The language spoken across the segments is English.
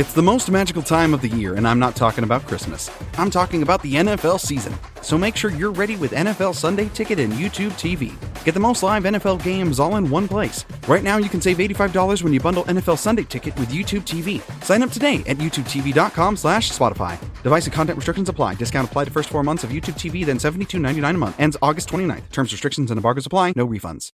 It's the most magical time of the year, and I'm not talking about Christmas. I'm talking about the NFL season. So make sure you're ready with NFL Sunday Ticket and YouTube TV. Get the most live NFL games all in one place. Right now, you can save $85 when you bundle NFL Sunday Ticket with YouTube TV. Sign up today at youtubetv.com/Spotify. Device and content restrictions apply. Discount applied to first 4 months of YouTube TV, then $72.99 a month. Ends August 29th. Terms, restrictions, and embargoes apply. No refunds.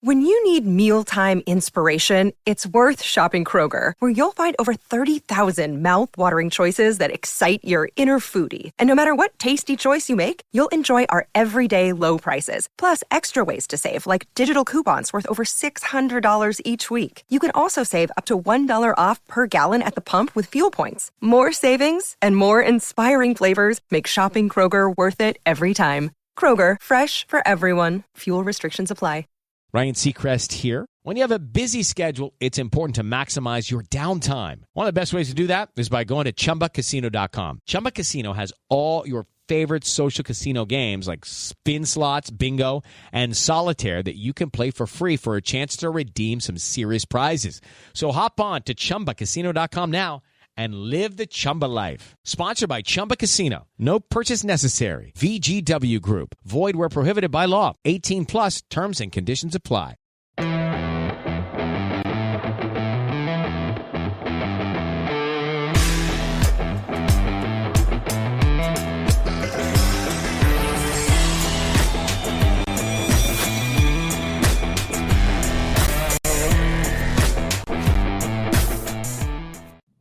When you need mealtime inspiration, it's worth shopping Kroger, where you'll find over 30,000 mouth-watering choices that excite your inner foodie. And no matter what tasty choice you make, you'll enjoy our everyday low prices, plus extra ways to save, like digital coupons worth over $600 each week. You can also save up to $1 off per gallon at the pump with fuel points. More savings and more inspiring flavors make shopping Kroger worth it every time. Kroger, fresh for everyone. Fuel restrictions apply. Ryan Seacrest here. When you have a busy schedule, it's important to maximize your downtime. One of the best ways to do that is by going to ChumbaCasino.com. Chumba Casino has all your favorite social casino games like spin slots, bingo, and solitaire that you can play for free for a chance to redeem some serious prizes. So hop on to ChumbaCasino.com now and live the Chumba life. Sponsored by Chumba Casino. No purchase necessary. VGW Group. Void where prohibited by law. 18 plus. Terms and conditions apply.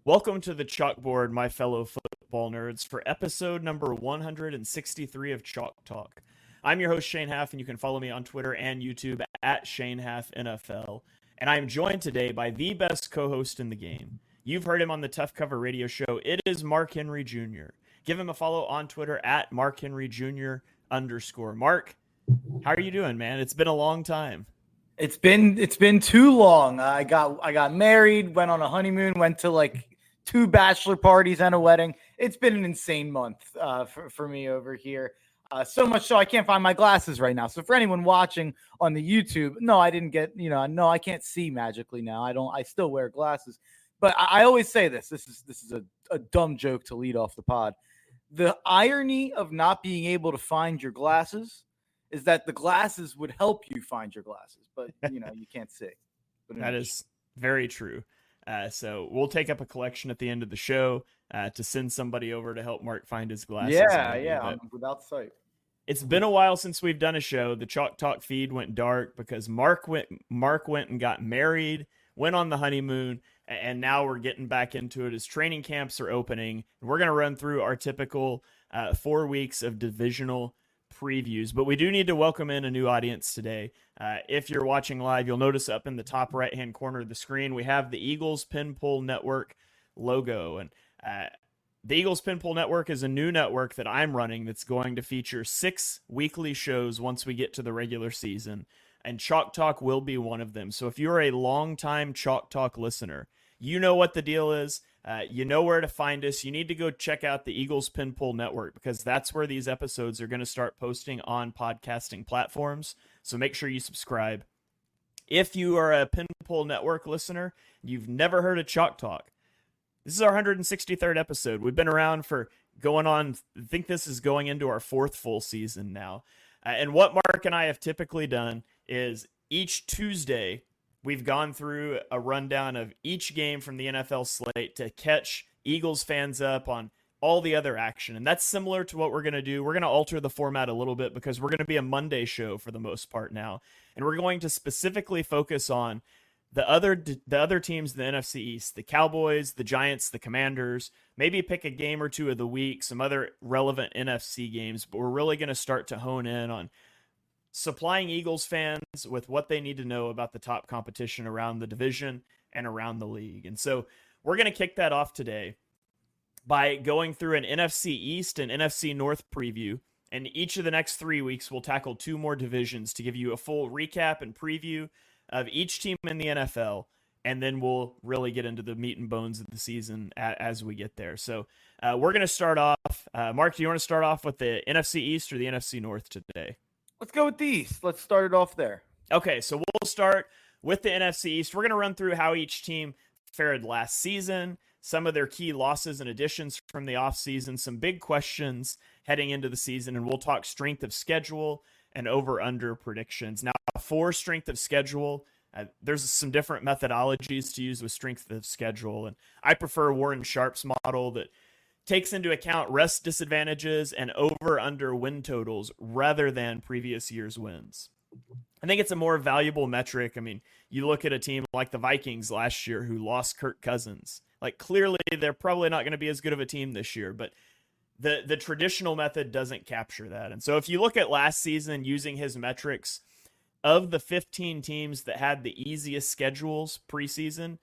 Welcome to the chalkboard, my fellow football nerds, for episode number 163 of Chalk Talk. I'm your host, Shane Haff, and you can follow me on Twitter and YouTube at ShaneHaffNFL. And I am joined today by the best co-host in the game. You've heard him on the Tough Cover radio show. It is Mark Henry Jr. Give him a follow on Twitter at MarkHenryJr_. Mark, how are you doing, man? It's been a long time. It's been too long. I got married, went on a honeymoon, went to like 2 bachelor parties and a wedding. It's been an insane month for me over here. So much so I can't find my glasses right now. So for anyone watching on the YouTube, no, I didn't get, no, I can't see magically now. I still wear glasses. But I always say this is a dumb joke to lead off the pod. The irony of not being able to find your glasses is that the glasses would help you find your glasses, but you can't see. But that is very true. So we'll take up a collection at the end of the show to send somebody over to help Mark find his glasses. Yeah, I'm without sight. It's been a while since we've done a show. The Chalk Talk feed went dark because Mark went and got married, went on the honeymoon, and now we're getting back into it as training camps are opening. We're going to run through our typical 4 weeks of divisional previews, but we do need to welcome in a new audience today. If you're watching live, you'll notice up in the top right hand corner of the screen we have the Eagles Pin Pull Network logo, and the Eagles Pin Pull Network is a new network that I'm running that's going to feature 6 weekly shows once we get to the regular season, and Chalk Talk will be one of them. So if you're a longtime Chalk Talk listener, you know what the deal is. You know where to find us. You need to go check out the Eagles Pin Pull Network because that's where these episodes are going to start posting on podcasting platforms. So make sure you subscribe. If you are a Pin Pull Network listener, you've never heard of Chalk Talk. This is our 163rd episode. We've been around for I think this is going into our 4th full season now. And what Mark and I have typically done is each Tuesday, we've gone through a rundown of each game from the NFL slate to catch Eagles fans up on all the other action. And that's similar to what we're going to do. We're going to alter the format a little bit because we're going to be a Monday show for the most part now. And we're going to specifically focus on the other teams in the NFC East, the Cowboys, the Giants, the Commanders, maybe pick a game or two of the week, some other relevant NFC games. But we're really going to start to hone in on supplying Eagles fans with what they need to know about the top competition around the division and around the league. And so we're going to kick that off today by going through an NFC East and NFC North preview. And each of the next 3 weeks, we'll tackle 2 more divisions to give you a full recap and preview of each team in the NFL. And then we'll really get into the meat and bones of the season as we get there. So we're going to start off. Mark, do you want to start off with the NFC East or the NFC North today? Let's go with the East. Let's start it off there. Okay, so we'll start with the NFC East. We're going to run through how each team fared last season, some of their key losses and additions from the offseason, some big questions heading into the season, and we'll talk strength of schedule and over-under predictions. Now, for strength of schedule, there's some different methodologies to use with strength of schedule, and I prefer Warren Sharp's model that takes into account rest disadvantages and over-under win totals rather than previous year's wins. I think it's a more valuable metric. I mean, you look at a team like the Vikings last year who lost Kirk Cousins. Like, clearly, they're probably not going to be as good of a team this year, but the traditional method doesn't capture that. And so if you look at last season using his metrics, of the 15 teams that had the easiest schedules preseason,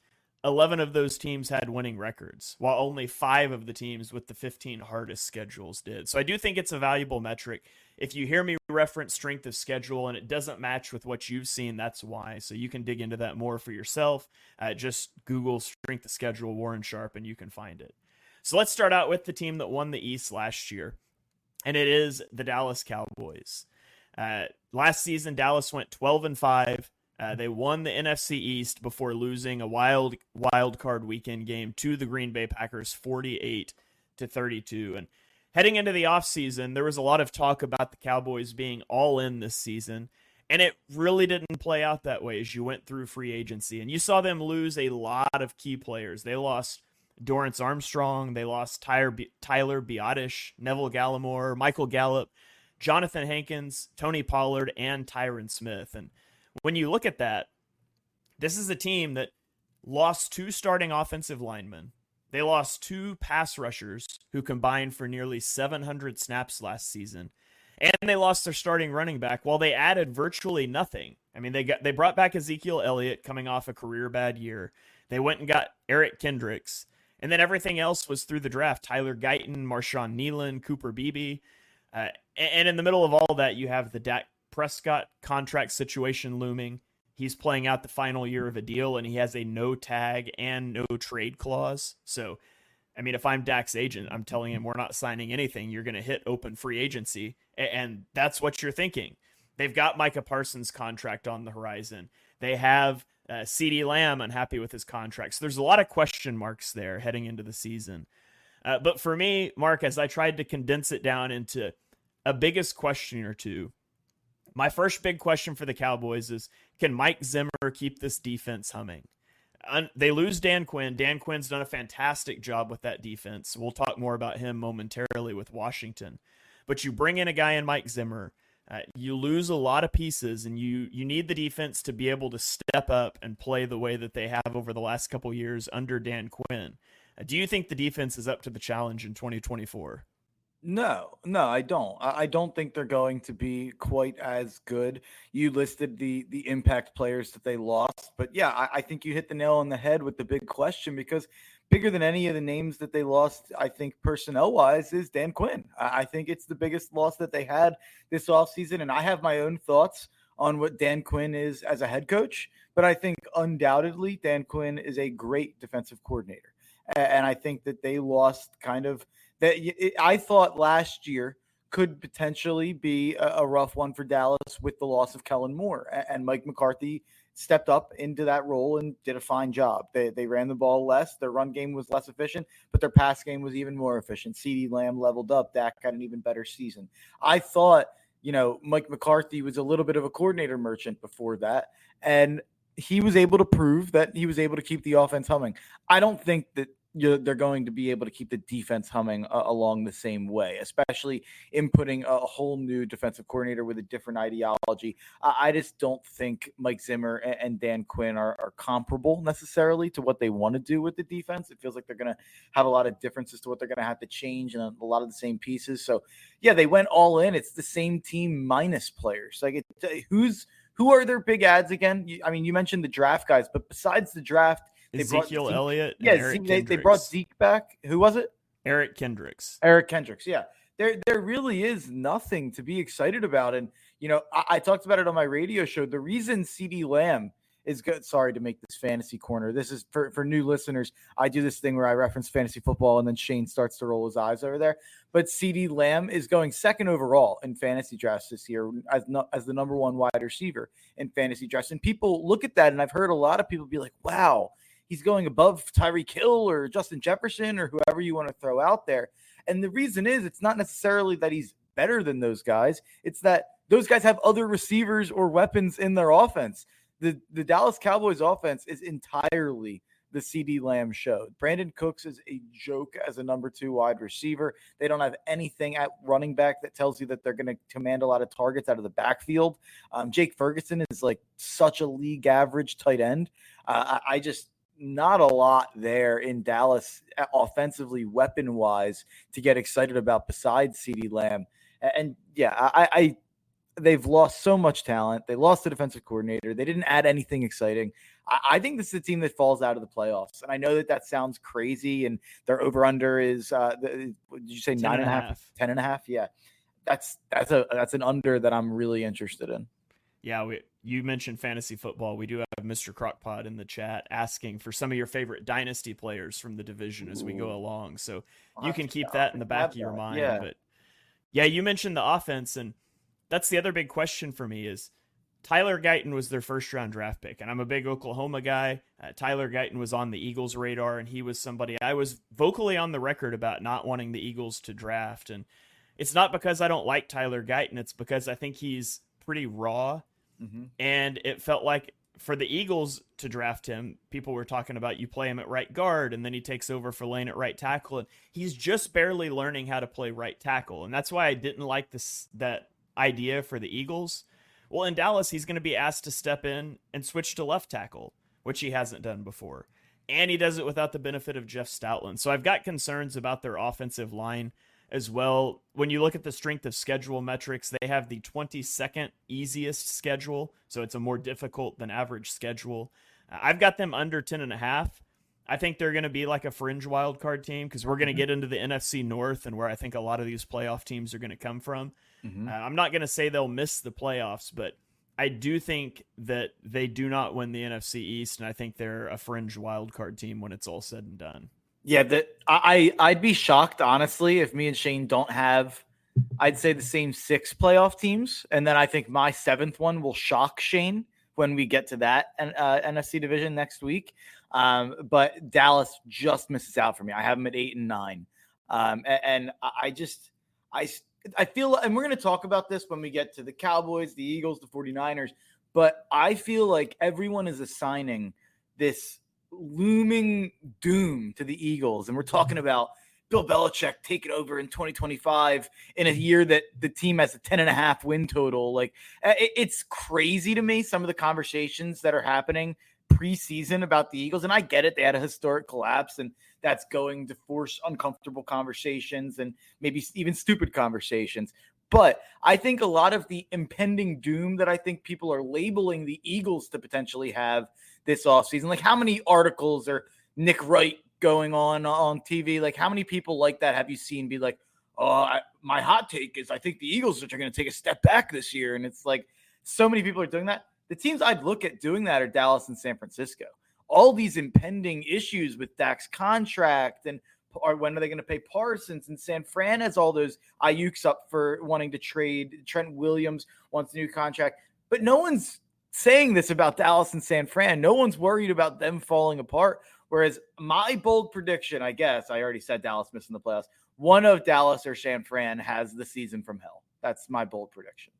11 of those teams had winning records, while only 5 of the teams with the 15 hardest schedules did. So I do think it's a valuable metric. If you hear me reference strength of schedule and it doesn't match with what you've seen, that's why. So you can dig into that more for yourself. Just Google strength of schedule Warren Sharp and you can find it. So let's start out with the team that won the East last year, and it is the Dallas Cowboys. Last season, Dallas went 12-5. They won the NFC East before losing a wild card weekend game to the Green Bay Packers 48-32. And heading into the offseason, there was a lot of talk about the Cowboys being all in this season, and it really didn't play out that way as you went through free agency. And you saw them lose a lot of key players. They lost Dorrance Armstrong, they lost Tyler Biotish, Neville Gallimore, Michael Gallup, Jonathan Hankins, Tony Pollard, and Tyron Smith. And when you look at that, this is a team that lost 2 starting offensive linemen. They lost 2 pass rushers who combined for nearly 700 snaps last season. And they lost their starting running back while they added virtually nothing. I mean, they brought back Ezekiel Elliott coming off a career bad year. They went and got Eric Kendricks. And then everything else was through the draft. Tyler Guyton, Marshawn Nealon, Cooper Beebe. And in the middle of all that, you have the Dak Prescott contract situation looming. He's playing out the final year of a deal, and he has a no tag and no trade clause. So, I mean, if I'm Dak's agent, I'm telling him we're not signing anything. You're going to hit open free agency, and that's what you're thinking. They've got Micah Parsons' contract on the horizon. They have CeeDee Lamb unhappy with his contract. So there's a lot of question marks there heading into the season. But for me, Mark, as I tried to condense it down into a biggest question or two, my first big question for the Cowboys is, can Mike Zimmer keep this defense humming? They lose Dan Quinn. Dan Quinn's done a fantastic job with that defense. We'll talk more about him momentarily with Washington. But you bring in a guy in Mike Zimmer, you lose a lot of pieces, and you need the defense to be able to step up and play the way that they have over the last couple years under Dan Quinn. Do you think the defense is up to the challenge in 2024? No, I don't. I don't think they're going to be quite as good. You listed the impact players that they lost, but yeah, I think you hit the nail on the head with the big question, because bigger than any of the names that they lost, I think personnel-wise, is Dan Quinn. I think it's the biggest loss that they had this offseason, and I have my own thoughts on what Dan Quinn is as a head coach, but I think undoubtedly Dan Quinn is a great defensive coordinator, and I think that they lost kind of that. I thought last year could potentially be a rough one for Dallas with the loss of Kellen Moore, and Mike McCarthy stepped up into that role and did a fine job. They ran the ball less. Their run game was less efficient, but their pass game was even more efficient. CeeDee Lamb leveled up. Dak had an even better season. I thought, Mike McCarthy was a little bit of a coordinator merchant before that, and he was able to prove that he was able to keep the offense humming. I don't think that they're going to be able to keep the defense humming along the same way, especially inputting a whole new defensive coordinator with a different ideology. I just don't think Mike Zimmer and Dan Quinn are comparable necessarily to what they want to do with the defense. It feels like they're going to have a lot of differences to what they're going to have to change, and a lot of the same pieces. So yeah, they went all in. It's the same team minus players. Like, who are their big ads again? I mean, you mentioned the draft guys, but besides the draft, Ezekiel Elliott. Yeah, they brought Zeke back. Who was it? Eric Kendricks. Yeah. There really is nothing to be excited about. And, I talked about it on my radio show. The reason CeeDee Lamb is good. Sorry to make this fantasy corner. This is for new listeners. I do this thing where I reference fantasy football and then Shane starts to roll his eyes over there. But CeeDee Lamb is going second overall in fantasy drafts this year as the number 1 wide receiver in fantasy drafts. And people look at that, and I've heard a lot of people be like, wow, he's going above Tyreek Hill or Justin Jefferson or whoever you want to throw out there. And the reason is it's not necessarily that he's better than those guys. It's that those guys have other receivers or weapons in their offense. The Dallas Cowboys offense is entirely the CeeDee Lamb show. Brandon Cooks is a joke as a number 2 wide receiver. They don't have anything at running back that tells you that they're going to command a lot of targets out of the backfield. Jake Ferguson is like such a league average tight end. I just not a lot there in Dallas offensively, weapon wise, to get excited about besides CeeDee Lamb. And yeah, they've lost so much talent. They lost the defensive coordinator. They didn't add anything exciting. I think this is a team that falls out of the playoffs. And I know that sounds crazy. And their over-under is, did you say 9.5? 10.5? Yeah. That's an under that I'm really interested in. Yeah, you mentioned fantasy football. We do have Mr. Crockpot in the chat asking for some of your favorite dynasty players from the division as we go along. So you can keep that in the back of your mind. Yeah. But yeah, you mentioned the offense, and that's the other big question for me is Tyler Guyton was their first-round draft pick, and I'm a big Oklahoma guy. Tyler Guyton was on the Eagles' radar, and he was somebody I was vocally on the record about not wanting the Eagles to draft. And it's not because I don't like Tyler Guyton. It's because I think he's pretty raw. Mm-hmm. And it felt like for the Eagles to draft him, people were talking about you play him at right guard and then he takes over for Lane at right tackle. And he's just barely learning how to play right tackle. And that's why I didn't like that idea for the Eagles. Well, in Dallas, he's going to be asked to step in and switch to left tackle, which he hasn't done before. And he does it without the benefit of Jeff Stoutland. So I've got concerns about their offensive line as well. When you look at the strength of schedule metrics, they have the 22nd easiest schedule, so it's a more difficult than average schedule. I've got them under 10.5. I think they're going to be like a fringe wild card team because we're going to get into the NFC North and where I think a lot of these playoff teams are going to come from. Mm-hmm. I'm not going to say they'll miss the playoffs, but I do think that they do not win the NFC East, and I think they're a fringe wild card team when it's all said and done. Yeah, I'd be shocked, honestly, if me and Shane don't have, I'd say, the same 6 playoff teams. And then I think my 7th one will shock Shane when we get to that NFC division next week. But Dallas just misses out for me. I have them at 8 and 9. And I feel, and we're going to talk about this when we get to the Cowboys, the Eagles, the 49ers, but I feel like everyone is assigning this looming doom to the Eagles. And we're talking about Bill Belichick taking over in 2025 in a year that the team has a 10.5 win total. Like, it's crazy to me, some of the conversations that are happening preseason about the Eagles. And I get it. They had a historic collapse, and that's going to force uncomfortable conversations and maybe even stupid conversations. But I think a lot of the impending doom that I think people are labeling the Eagles to potentially have this offseason, like how many articles are Nick Wright going on TV? Like how many people like that have you seen be like, my hot take is I think the Eagles are going to take a step back this year. And it's like so many people are doing that. The teams I'd look at doing that are Dallas and San Francisco. All these impending issues with Dak's contract and when are they going to pay Parsons, and San Fran has all those Ayuk's up for wanting to trade. Trent Williams wants a new contract, but no one's saying this about Dallas and San Fran. No one's worried about them falling apart. Whereas my bold prediction, I guess, I already said Dallas missing the playoffs. One of Dallas or San Fran has the season from hell. That's my bold prediction.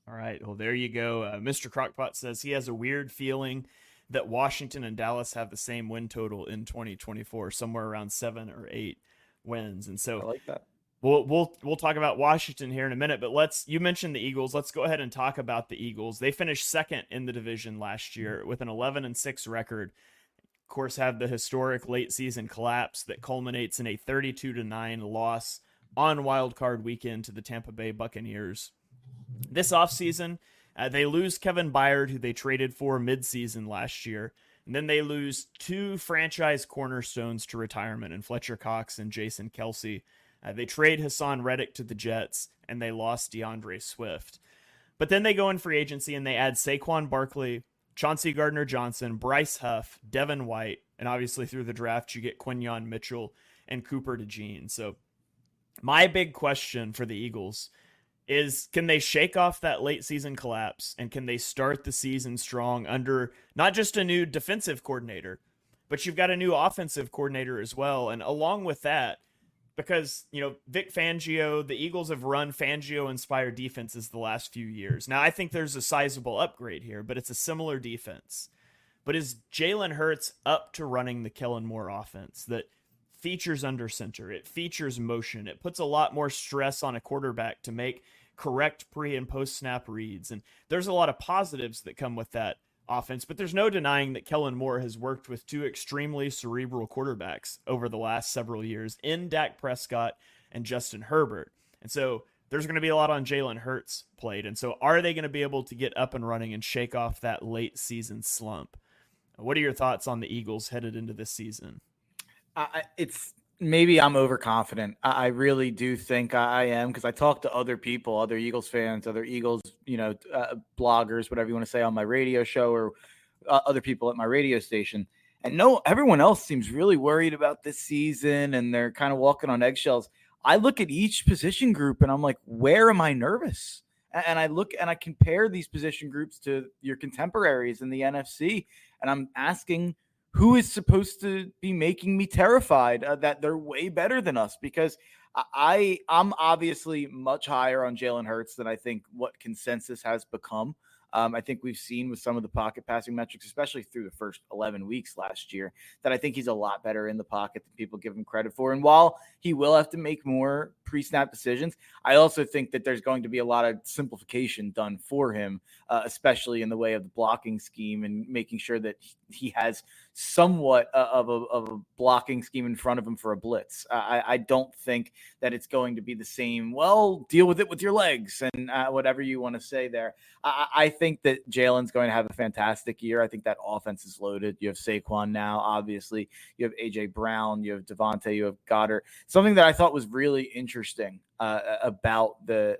All right. Well, there you go. Mr. Crockpot says he has a weird feeling that Washington and Dallas have the same win total in 2024, somewhere around 7 or 8 wins. And so I like that. We'll talk about Washington here in a minute, but you mentioned the Eagles. Let's go ahead and talk about the Eagles. They finished second in the division last year with an 11-6 record. Of course, have the historic late season collapse that culminates in a 32-9 loss on Wild Card weekend to the Tampa Bay Buccaneers. This offseason, they lose Kevin Byard, who they traded for midseason last year. And then they lose 2 franchise cornerstones to retirement in Fletcher Cox and Jason Kelce. They trade Hassan Reddick to the Jets, and they lost DeAndre Swift. But then they go in free agency, and they add Saquon Barkley, Chauncey Gardner-Johnson, Bryce Huff, Devin White, and obviously through the draft, you get Quinyon Mitchell and Cooper DeJean. So my big question for the Eagles is, can they shake off that late season collapse, and can they start the season strong under not just a new defensive coordinator, but you've got a new offensive coordinator as well. And along with that, because, Vic Fangio, the Eagles have run Fangio-inspired defenses the last few years. Now, I think there's a sizable upgrade here, but it's a similar defense. But is Jalen Hurts up to running the Kellen Moore offense that features under center? It features motion. It puts a lot more stress on a quarterback to make correct pre- and post-snap reads. And there's a lot of positives that come with that offense, but there's no denying that Kellen Moore has worked with two extremely cerebral quarterbacks over the last several years in Dak Prescott and Justin Herbert. And so there's going to be a lot on Jalen Hurts played. And so are they going to be able to get up and running and shake off that late season slump? What are your thoughts on the Eagles headed into this season? It's maybe I'm overconfident. I really do think I am, because I talk to other people, other Eagles fans, other Eagles, bloggers, whatever you want to say, on my radio show, or other people at my radio station. And no, everyone else seems really worried about this season, and they're kind of walking on eggshells. I look at each position group and I'm like, where am I nervous? And I look and I compare these position groups to your contemporaries in the NFC, and I'm asking, who is supposed to be making me terrified that they're way better than us? Because I'm obviously much higher on Jalen Hurts than I think what consensus has become. I think we've seen with some of the pocket passing metrics, especially through the first 11 weeks last year, that I think he's a lot better in the pocket than people give him credit for. And while he will have to make more pre-snap decisions, I also think that there's going to be a lot of simplification done for him, especially in the way of the blocking scheme and making sure that he has somewhat of a blocking scheme in front of him for a blitz. I don't think that it's going to be the same, well, deal with it with your legs and whatever you want to say there. I think that Jalen's going to have a fantastic year. I think that offense is loaded. You have Saquon now, obviously. You have A.J. Brown. You have Devontae. You have Goddard. Something that I thought was really interesting about the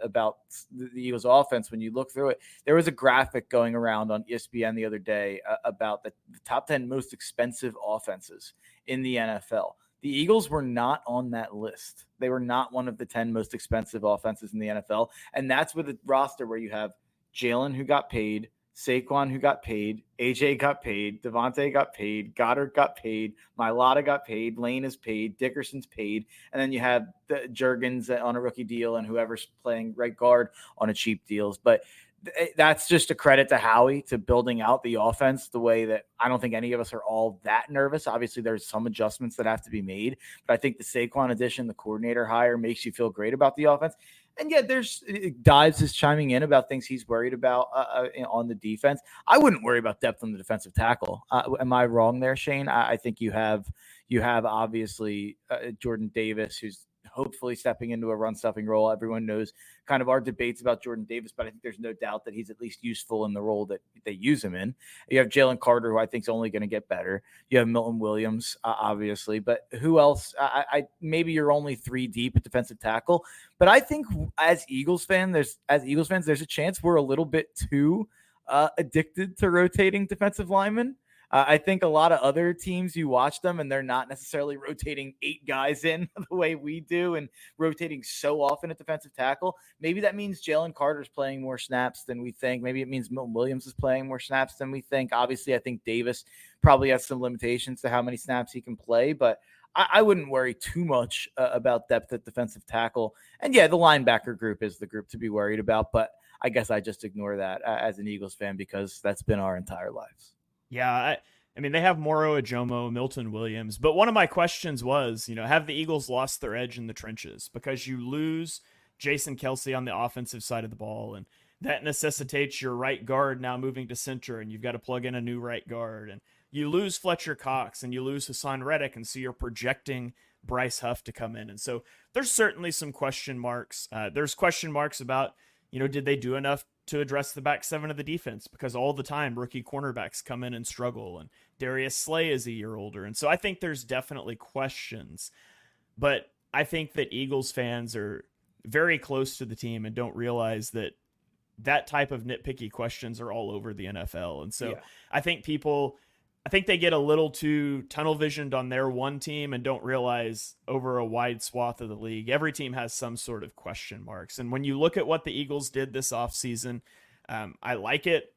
Eagles offense, when you look through it, there was a graphic going around on ESPN the other day about the top 10 most expensive offenses in the NFL. The Eagles were not on that list. They were not one of the 10 most expensive offenses in the NFL. And that's with a roster where you have Jalen, who got paid, Saquon, who got paid, AJ got paid, Devontae got paid, Goddard got paid, Mailata got paid, Lane is paid, Dickerson's paid, and then you have the Juergens on a rookie deal and whoever's playing right guard on a cheap deals. But that's just a credit to Howie to building out the offense the way that I don't think any of us are all that nervous. Obviously, there's some adjustments that have to be made, but I think the Saquon addition, the coordinator hire, makes you feel great about the offense. And yet Dives is chiming in about things he's worried about on the defense. I wouldn't worry about depth on the defensive tackle. Am I wrong there, Shane? I think you have obviously Jordan Davis, who's hopefully stepping into a run-stuffing role. Everyone knows kind of our debates about Jordan Davis, but I think there's no doubt that he's at least useful in the role that they use him in. You have Jalen Carter, who I think is only going to get better. You have Milton Williams, obviously, but who else? Maybe you're only 3 deep at defensive tackle, but I think as Eagles fans, there's a chance we're a little bit too addicted to rotating defensive linemen. I think a lot of other teams, you watch them and they're not necessarily rotating 8 guys in the way we do and rotating so often at defensive tackle. Maybe that means Jalen Carter's playing more snaps than we think. Maybe it means Milton Williams is playing more snaps than we think. Obviously, I think Davis probably has some limitations to how many snaps he can play, but I wouldn't worry too much about depth at defensive tackle. And yeah, the linebacker group is the group to be worried about, but I guess I just ignore that as an Eagles fan because that's been our entire lives. Yeah, I mean, they have Moro Ajomo, Milton Williams, but one of my questions was, have the Eagles lost their edge in the trenches? Because you lose Jason Kelce on the offensive side of the ball, and that necessitates your right guard now moving to center, and you've got to plug in a new right guard, and you lose Fletcher Cox, and you lose Hassan Reddick, and so you're projecting Bryce Huff to come in. And so there's certainly some question marks. There's question marks about, did they do enough to address the back 7 of the defense? Because all the time rookie cornerbacks come in and struggle, and Darius Slay is a year older. And so I think there's definitely questions, but I think that Eagles fans are very close to the team and don't realize that type of nitpicky questions are all over the NFL. And so yeah. I think they get a little too tunnel visioned on their one team and don't realize over a wide swath of the league, every team has some sort of question marks. And when you look at what the Eagles did this offseason, I like it.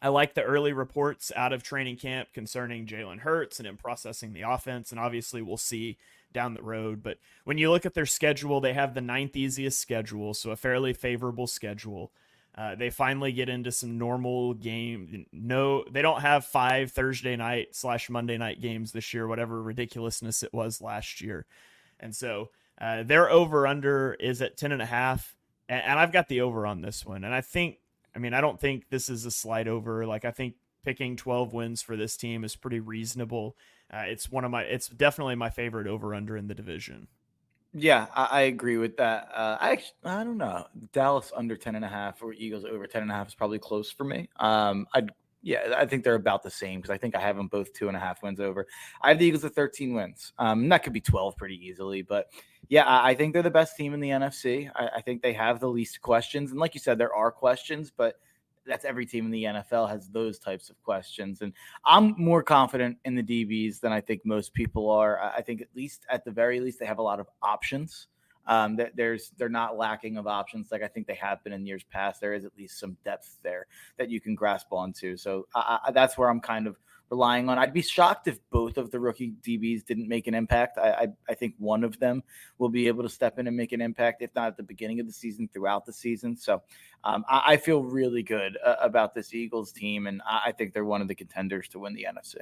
I like the early reports out of training camp concerning Jalen Hurts and him processing the offense. And obviously we'll see down the road. But when you look at their schedule, they have the 9th easiest schedule, so a fairly favorable schedule. They finally get into some normal game. No, they don't have 5 Thursday night / Monday night games this year, whatever ridiculousness it was last year. And so their over under is at 10.5. And I've got the over on this one. And I don't think this is a slide over. Like, I think picking 12 wins for this team is pretty reasonable. It's definitely my favorite over under in the division. Yeah, I agree with that. I don't know. Dallas under 10.5 or Eagles over 10.5 is probably close for me. I think they're about the same because I think I have them both 2.5 wins over. I have the Eagles at 13 wins. That could be 12 pretty easily, but yeah, I think they're the best team in the NFC. I think they have the least questions, and like you said, there are questions, but that's every team in the NFL has those types of questions. And I'm more confident in the DBs than I think most people are. I think at the very least, they have a lot of options. They're not lacking of options like I think they have been in years past. There is at least some depth there that you can grasp onto. So that's where I'm kind of relying on. I'd be shocked if both of the rookie DBs didn't make an impact. I think one of them will be able to step in and make an impact, if not at the beginning of the season, throughout the season. So I feel really good about this Eagles team, and I think they're one of the contenders to win the NFC.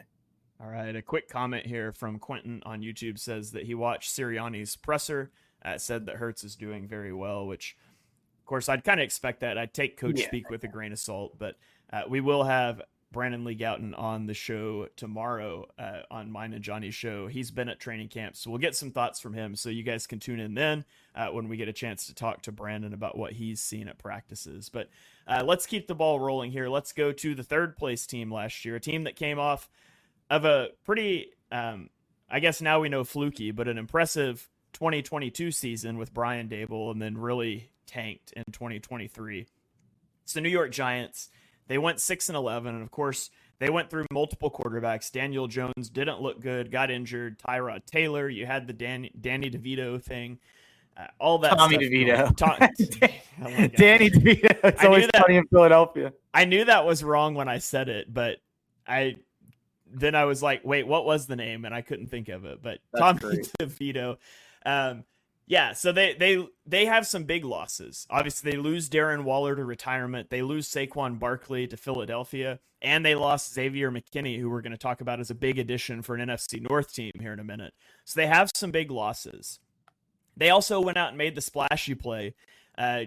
All right, a quick comment here from Quentin on YouTube says that he watched Sirianni's presser, said that Hurts is doing very well, which, of course, I'd kind of expect that. I'd take Coach speak with a grain of salt, but we will have Brandon Lee Gouton on the show tomorrow on mine and Johnny's show. He's been at training camp, so we'll get some thoughts from him. So you guys can tune in then when we get a chance to talk to Brandon about what he's seen at practices. But let's keep the ball rolling here. Let's go to the third place team last year, a team that came off of a pretty, I guess now we know fluky, but an impressive 2022 season with Brian Daboll, and then really tanked in 2023. It's the New York Giants. They went 6-11, and of course, they went through multiple quarterbacks. Daniel Jones didn't look good, got injured. Tyrod Taylor, you had the Danny DeVito thing, all that Tommy stuff. DeVito. Danny DeVito. It's always funny in Philadelphia. I knew that was wrong when I said it, but then I was like, wait, what was the name? And I couldn't think of it. But Tommy DeVito. So they have some big losses. Obviously, they lose Darren Waller to retirement. They lose Saquon Barkley to Philadelphia. And they lost Xavier McKinney, who we're going to talk about as a big addition for an NFC North team here in a minute. So they have some big losses. They also went out and made the splashy play,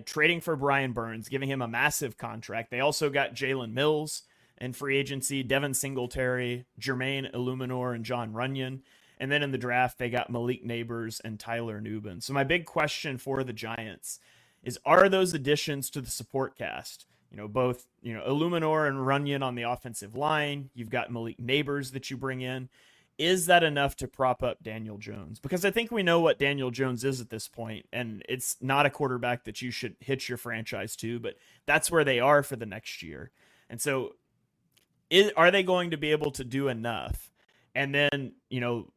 trading for Brian Burns, giving him a massive contract. They also got Jalen Mills in free agency, Devin Singletary, Jermaine Illuminor, and John Runyon. And then in the draft, they got Malik Neighbors and Tyler Nubin. So my big question for the Giants is, are those additions to the support cast? Both, Illuminor and Runyon on the offensive line. You've got Malik Neighbors that you bring in. Is that enough to prop up Daniel Jones? Because I think we know what Daniel Jones is at this point, and it's not a quarterback that you should hitch your franchise to, but that's where they are for the next year. And so are they going to be able to do enough? And then,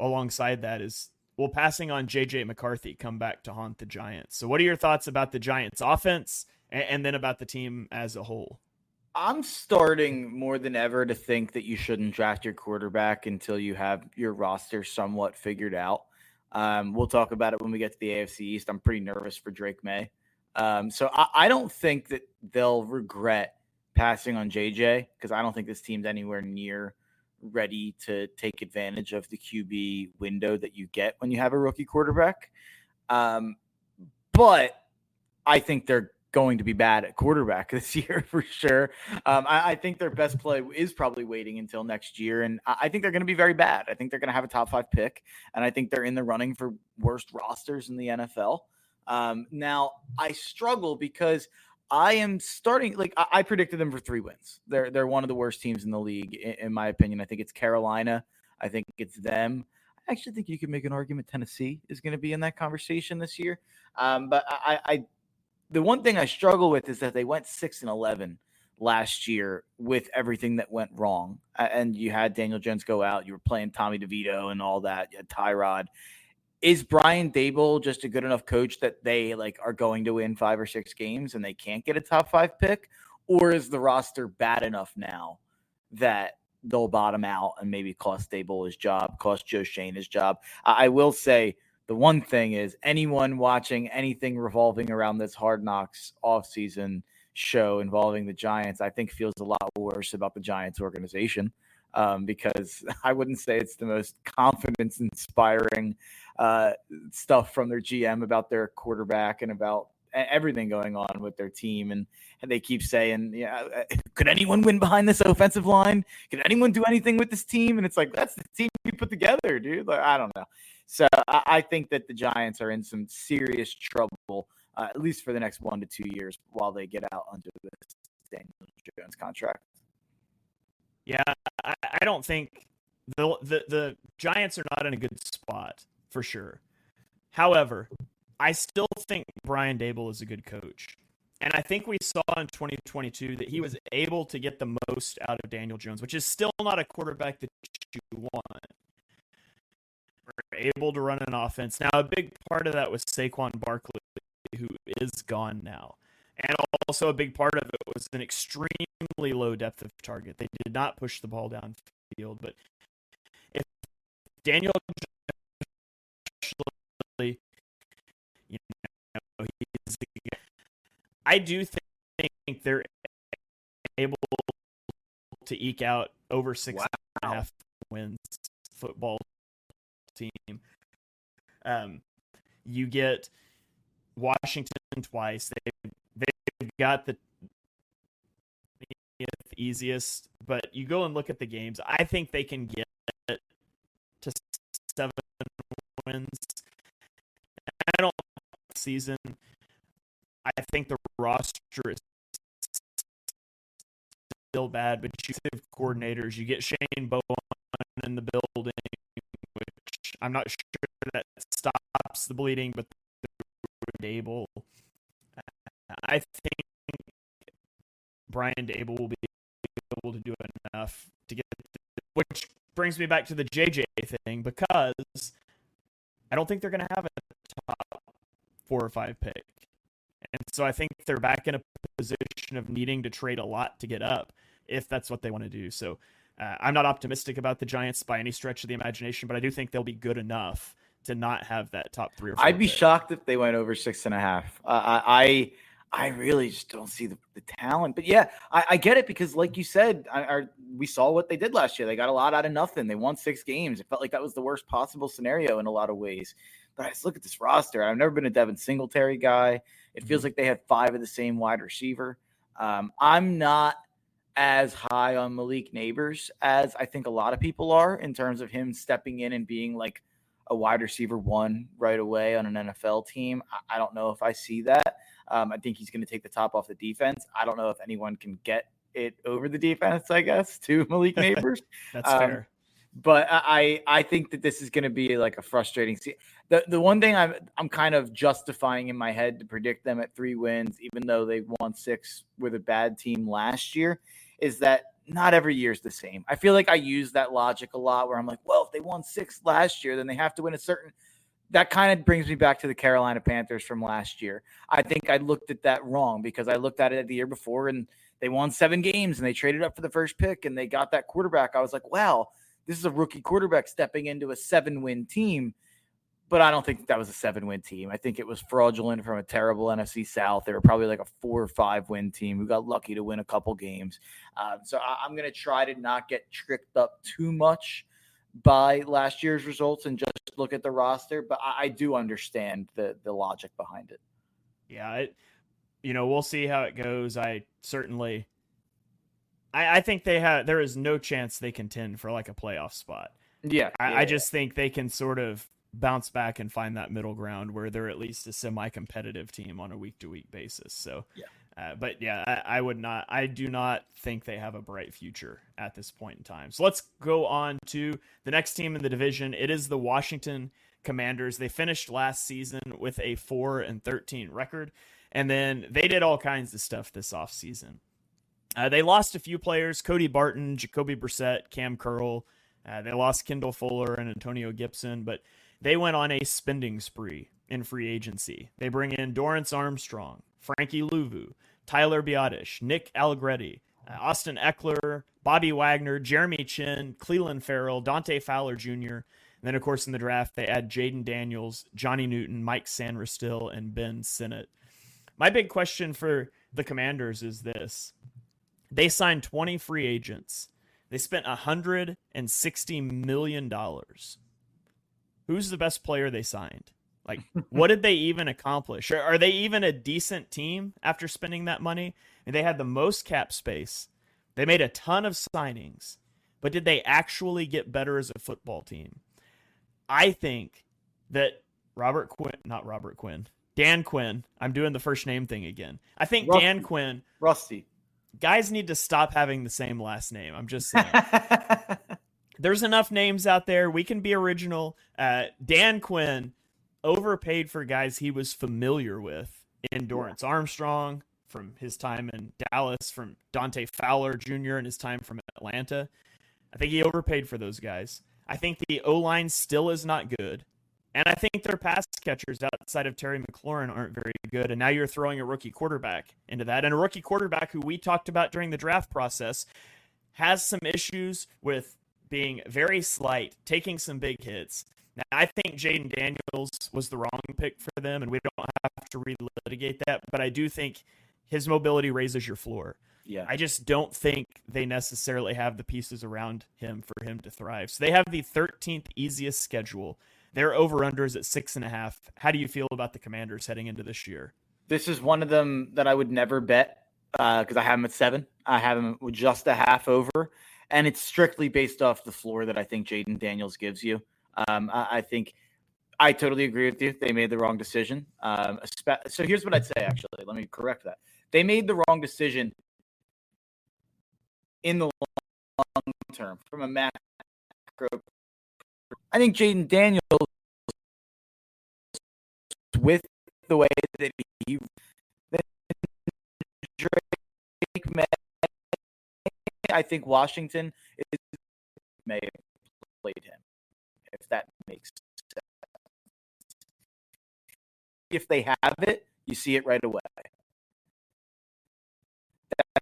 alongside that is, will passing on J.J. McCarthy come back to haunt the Giants? So what are your thoughts about the Giants offense and then about the team as a whole? I'm starting more than ever to think that you shouldn't draft your quarterback until you have your roster somewhat figured out. We'll talk about it when we get to the AFC East. I'm pretty nervous for Drake May. So I don't think that they'll regret passing on JJ, because I don't think this team's anywhere near ready to take advantage of the QB window that you get when you have a rookie quarterback. But I think they're going to be bad at quarterback this year for sure. I think their best play is probably waiting until next year. And I think they're going to be very bad. I think they're going to have a top 5 pick. And I think they're in the running for worst rosters in the NFL. Now I struggle because I am starting, I predicted them for 3 wins. They're one of the worst teams in the league, in my opinion. I think it's Carolina. I think it's them. I actually think you could make an argument Tennessee is going to be in that conversation this year. But the one thing I struggle with is that they went 6-11 last year with everything that went wrong. And you had Daniel Jones go out. You were playing Tommy DeVito and all that. You had Tyrod. Is Brian Daboll just a good enough coach that they are going to win 5 or 6 games and they can't get a top 5 pick? Or is the roster bad enough now that they'll bottom out and maybe cost Dable his job, cost Joe Shane his job? I will say the one thing is anyone watching anything revolving around this Hard Knocks offseason show involving the Giants, I think feels a lot worse about the Giants organization, because I wouldn't say it's the most confidence-inspiring stuff from their GM about their quarterback and about everything going on with their team. And they keep saying, could anyone win behind this offensive line? Could anyone do anything with this team? And it's like, that's the team you put together, dude. Like, I don't know. So I think that the Giants are in some serious trouble, at least for the next 1 to 2 years while they get out under this Daniel Jones contract. Yeah, I don't think the Giants are not in a good spot for sure. However, I still think Brian Dable is a good coach. And I think we saw in 2022 that he was able to get the most out of Daniel Jones, which is still not a quarterback that you want. We're able to run an offense. Now, a big part of that was Saquon Barkley, who is gone now. And also a big part of it was an extremely low depth of target. They did not push the ball downfield. But if Daniel Jones, I do think they're able to eke out over 6.5 wins football team. You get Washington twice. They've got the easiest, but you go and look at the games. I think they can get to 7 wins. I don't season. I think the roster is still bad, but you have coordinators. You get Shane Bowen in the building, which I'm not sure that stops the bleeding, but Dable. I think Brian Dable will be able to do enough to get, which brings me back to the JJ thing, because I don't think they're going to have a top 4 or 5 pick. And so I think they're back in a position of needing to trade a lot to get up if that's what they want to do. So I'm not optimistic about the Giants by any stretch of the imagination, but I do think they'll be good enough to not have that top 3 or 4. I'd be shocked if they went over 6.5. I really just don't see the talent. But yeah, I get it, because like you said, we saw what they did last year. They got a lot out of nothing. They won 6 games. It felt like that was the worst possible scenario in a lot of ways. But I just look at this roster. I've never been a Devin Singletary guy. It feels like they have 5 of the same wide receiver. I'm not as high on Malik Neighbors as I think a lot of people are in terms of him stepping in and being like a wide receiver 1 right away on an NFL team. I don't know if I see that. I think he's going to take the top off the defense. I don't know if anyone can get it over the defense, I guess, to Malik Neighbors. That's fair. But I think that this is going to be like a frustrating season. The one thing I'm kind of justifying in my head to predict them at 3 wins, even though they won 6 with a bad team last year, is that not every year is the same. I feel like I use that logic a lot where I'm like, well, if they won 6 last year, then they have to win a certain. That kind of brings me back to the Carolina Panthers from last year. I think I looked at that wrong, because I looked at it the year before and they won 7 games and they traded up for the first pick and they got that quarterback. I was like, wow, this is a rookie quarterback stepping into a 7-win team. But I don't think that was a 7-win team. I think it was fraudulent from a terrible NFC South. They were probably like a 4 or 5-win team who got lucky to win a couple games. So I'm going to try to not get tricked up too much by last year's results and just look at the roster. But I do understand the logic behind it. Yeah, we'll see how it goes. I think there is no chance they contend for like a playoff spot. Yeah. I just think they can sort of bounce back and find that middle ground where they're at least a semi-competitive team on a week-to-week basis. So, but yeah, I do not think they have a bright future at this point in time. So let's go on to the next team in the division. It is the Washington Commanders. They finished last season with a 4-13 record, and then they did all kinds of stuff this offseason. They lost a few players: Cody Barton, Jacoby Brissett, Cam Curl. They lost Kendall Fuller and Antonio Gibson, but they went on a spending spree in free agency. They bring in Dorrance Armstrong, Frankie Louvu, Tyler Biotish, Nick Allegretti, Austin Eckler, Bobby Wagner, Jeremy Chin, Cleveland Farrell, Dante Fowler Jr., and then, of course, in the draft, they add Jaden Daniels, Johnny Newton, Mike Sanderstil, and Ben Sinnott. My big question for the Commanders is this. They signed 20 free agents. They spent $160 million. Who's the best player they signed? Like, what did they even accomplish? Are they even a decent team after spending that money? And they had the most cap space. They made a ton of signings. But did they actually get better as a football team? I think that Dan Quinn, I'm doing the first name thing again. I think Dan Quinn. Rusty. Guys need to stop having the same last name. I'm just saying. There's enough names out there. We can be original. Dan Quinn overpaid for guys he was familiar with in Dorrance Armstrong from his time in Dallas, from Dante Fowler Jr. in his time from Atlanta. I think he overpaid for those guys. I think the O-line still is not good. And I think their pass catchers outside of Terry McLaurin aren't very good. And now you're throwing a rookie quarterback into that. And a rookie quarterback who we talked about during the draft process has some issues with being very slight, taking some big hits. Now, I think Jaden Daniels was the wrong pick for them, and we don't have to relitigate that. But I do think his mobility raises your floor. Yeah. I just don't think they necessarily have the pieces around him for him to thrive. So they have the 13th easiest schedule. Their over-unders at 6.5. How do you feel about the Commanders heading into this year? This is one of them that I would never bet because I have them at 7. I have them with just a half over, and it's strictly based off the floor that I think Jaden Daniels gives you. I think I totally agree with you. They made the wrong decision. So here's what I'd say, actually. Let me correct that. They made the wrong decision in the long term from a macro. I think Jaden Daniels, with the way that he Drake may, I think Washington may have played him, if that makes sense. If they have it, you see it right away.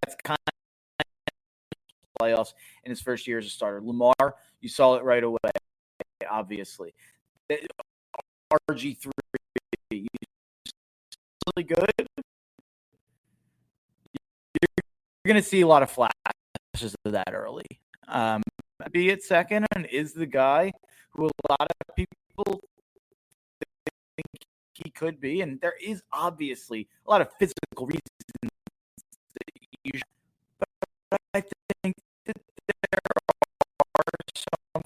That's kind of playoffs in his first year as a starter. Lamar, you saw it right away, obviously. RG3, he's really good. You're going to see a lot of flashes of that early. Be it second and is the guy who a lot of people think he could be. And there is obviously a lot of physical reasons that you should, but I think that there are some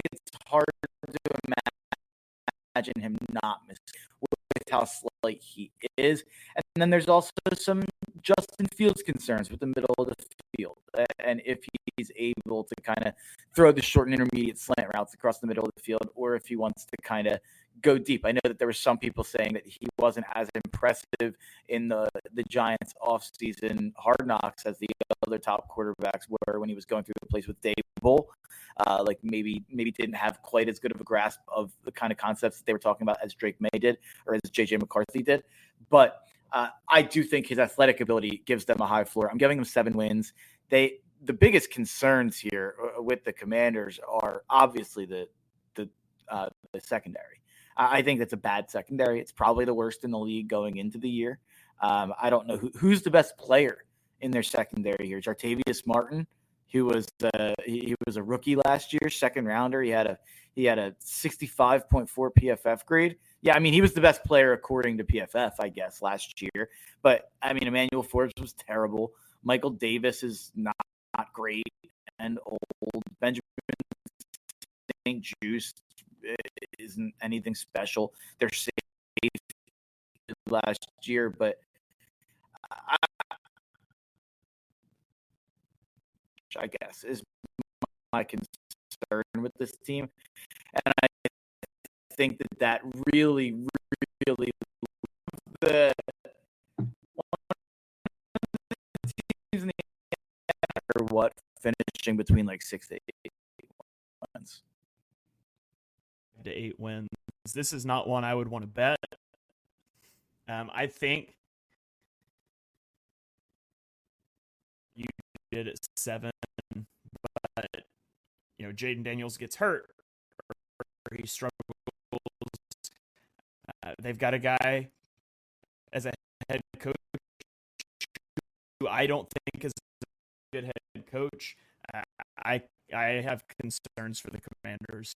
it's hard to imagine him not missing with how slight he is. And then there's also some Justin Fields concerns with the middle of the field. And if he's able to kind of throw the short and intermediate slant routes across the middle of the field, or if he wants to kind of go deep. I know that there were some people saying that he wasn't as impressive in the Giants offseason hard knocks as the other top quarterbacks were when he was going through the place with Dable. Like maybe didn't have quite as good of a grasp of the kind of concepts that they were talking about as Drake May did or as J.J. McCarthy did. But I do think his athletic ability gives them a high floor. I'm giving them 7 wins. The biggest concerns here with the Commanders are obviously the secondary. I think that's a bad secondary. It's probably the worst in the league going into the year. I don't know who's the best player in their secondary here. Jartavius Martin, who was he was a rookie last year, second rounder. He had a 65.4 PFF grade. Yeah, I mean, he was the best player according to PFF, I guess, last year. But I mean, Emmanuel Forbes was terrible. Michael Davis is not great and old. Benjamin St. Juste isn't anything special. They're safe last year, but I guess is my concern with this team. And I think that really the season or what finishing between like 6 to 8 wins. To 8 wins. This is not one I would want to bet. I think you did at 7, but Jaden Daniels gets hurt or he struggles. They've got a guy as a head coach who I don't think is a good head coach. I have concerns for the Commanders.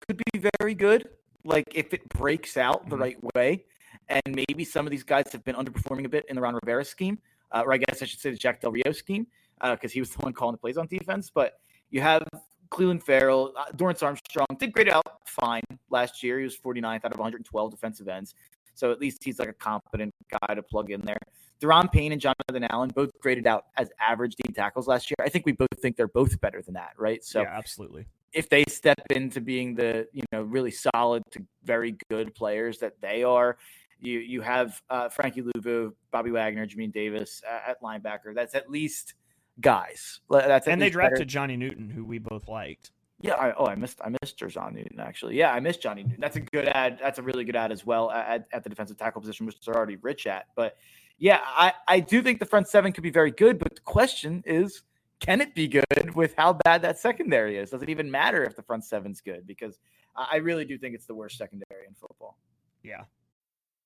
Could be very good, like if it breaks out the right way, and maybe some of these guys have been underperforming a bit in the Ron Rivera scheme, or I guess I should say the Jack Del Rio scheme, because he was the one calling the plays on defense. But you have Cleveland Farrell, Dorrance Armstrong did grade out fine last year. He was 49th out of 112 defensive ends, so at least he's like a competent guy to plug in there. Deron Payne and Jonathan Allen both graded out as average D tackles last year. I think we both think they're both better than that, right? So yeah, absolutely. If they step into being the really solid to very good players that they are, you have Frankie Louvu, Bobby Wagner, Jamin Davis at linebacker. That's at least guys. And they drafted Johnny Newton, who we both liked. Yeah. I missed Johnny Newton actually. Yeah, I missed Johnny Newton. That's a good ad. That's a really good ad as well at the defensive tackle position, which they're already rich at. But yeah, I do think the front seven could be very good. But the question is, can it be good with how bad that secondary is? Does it even matter if the front seven's good? Because I really do think it's the worst secondary in football. Yeah.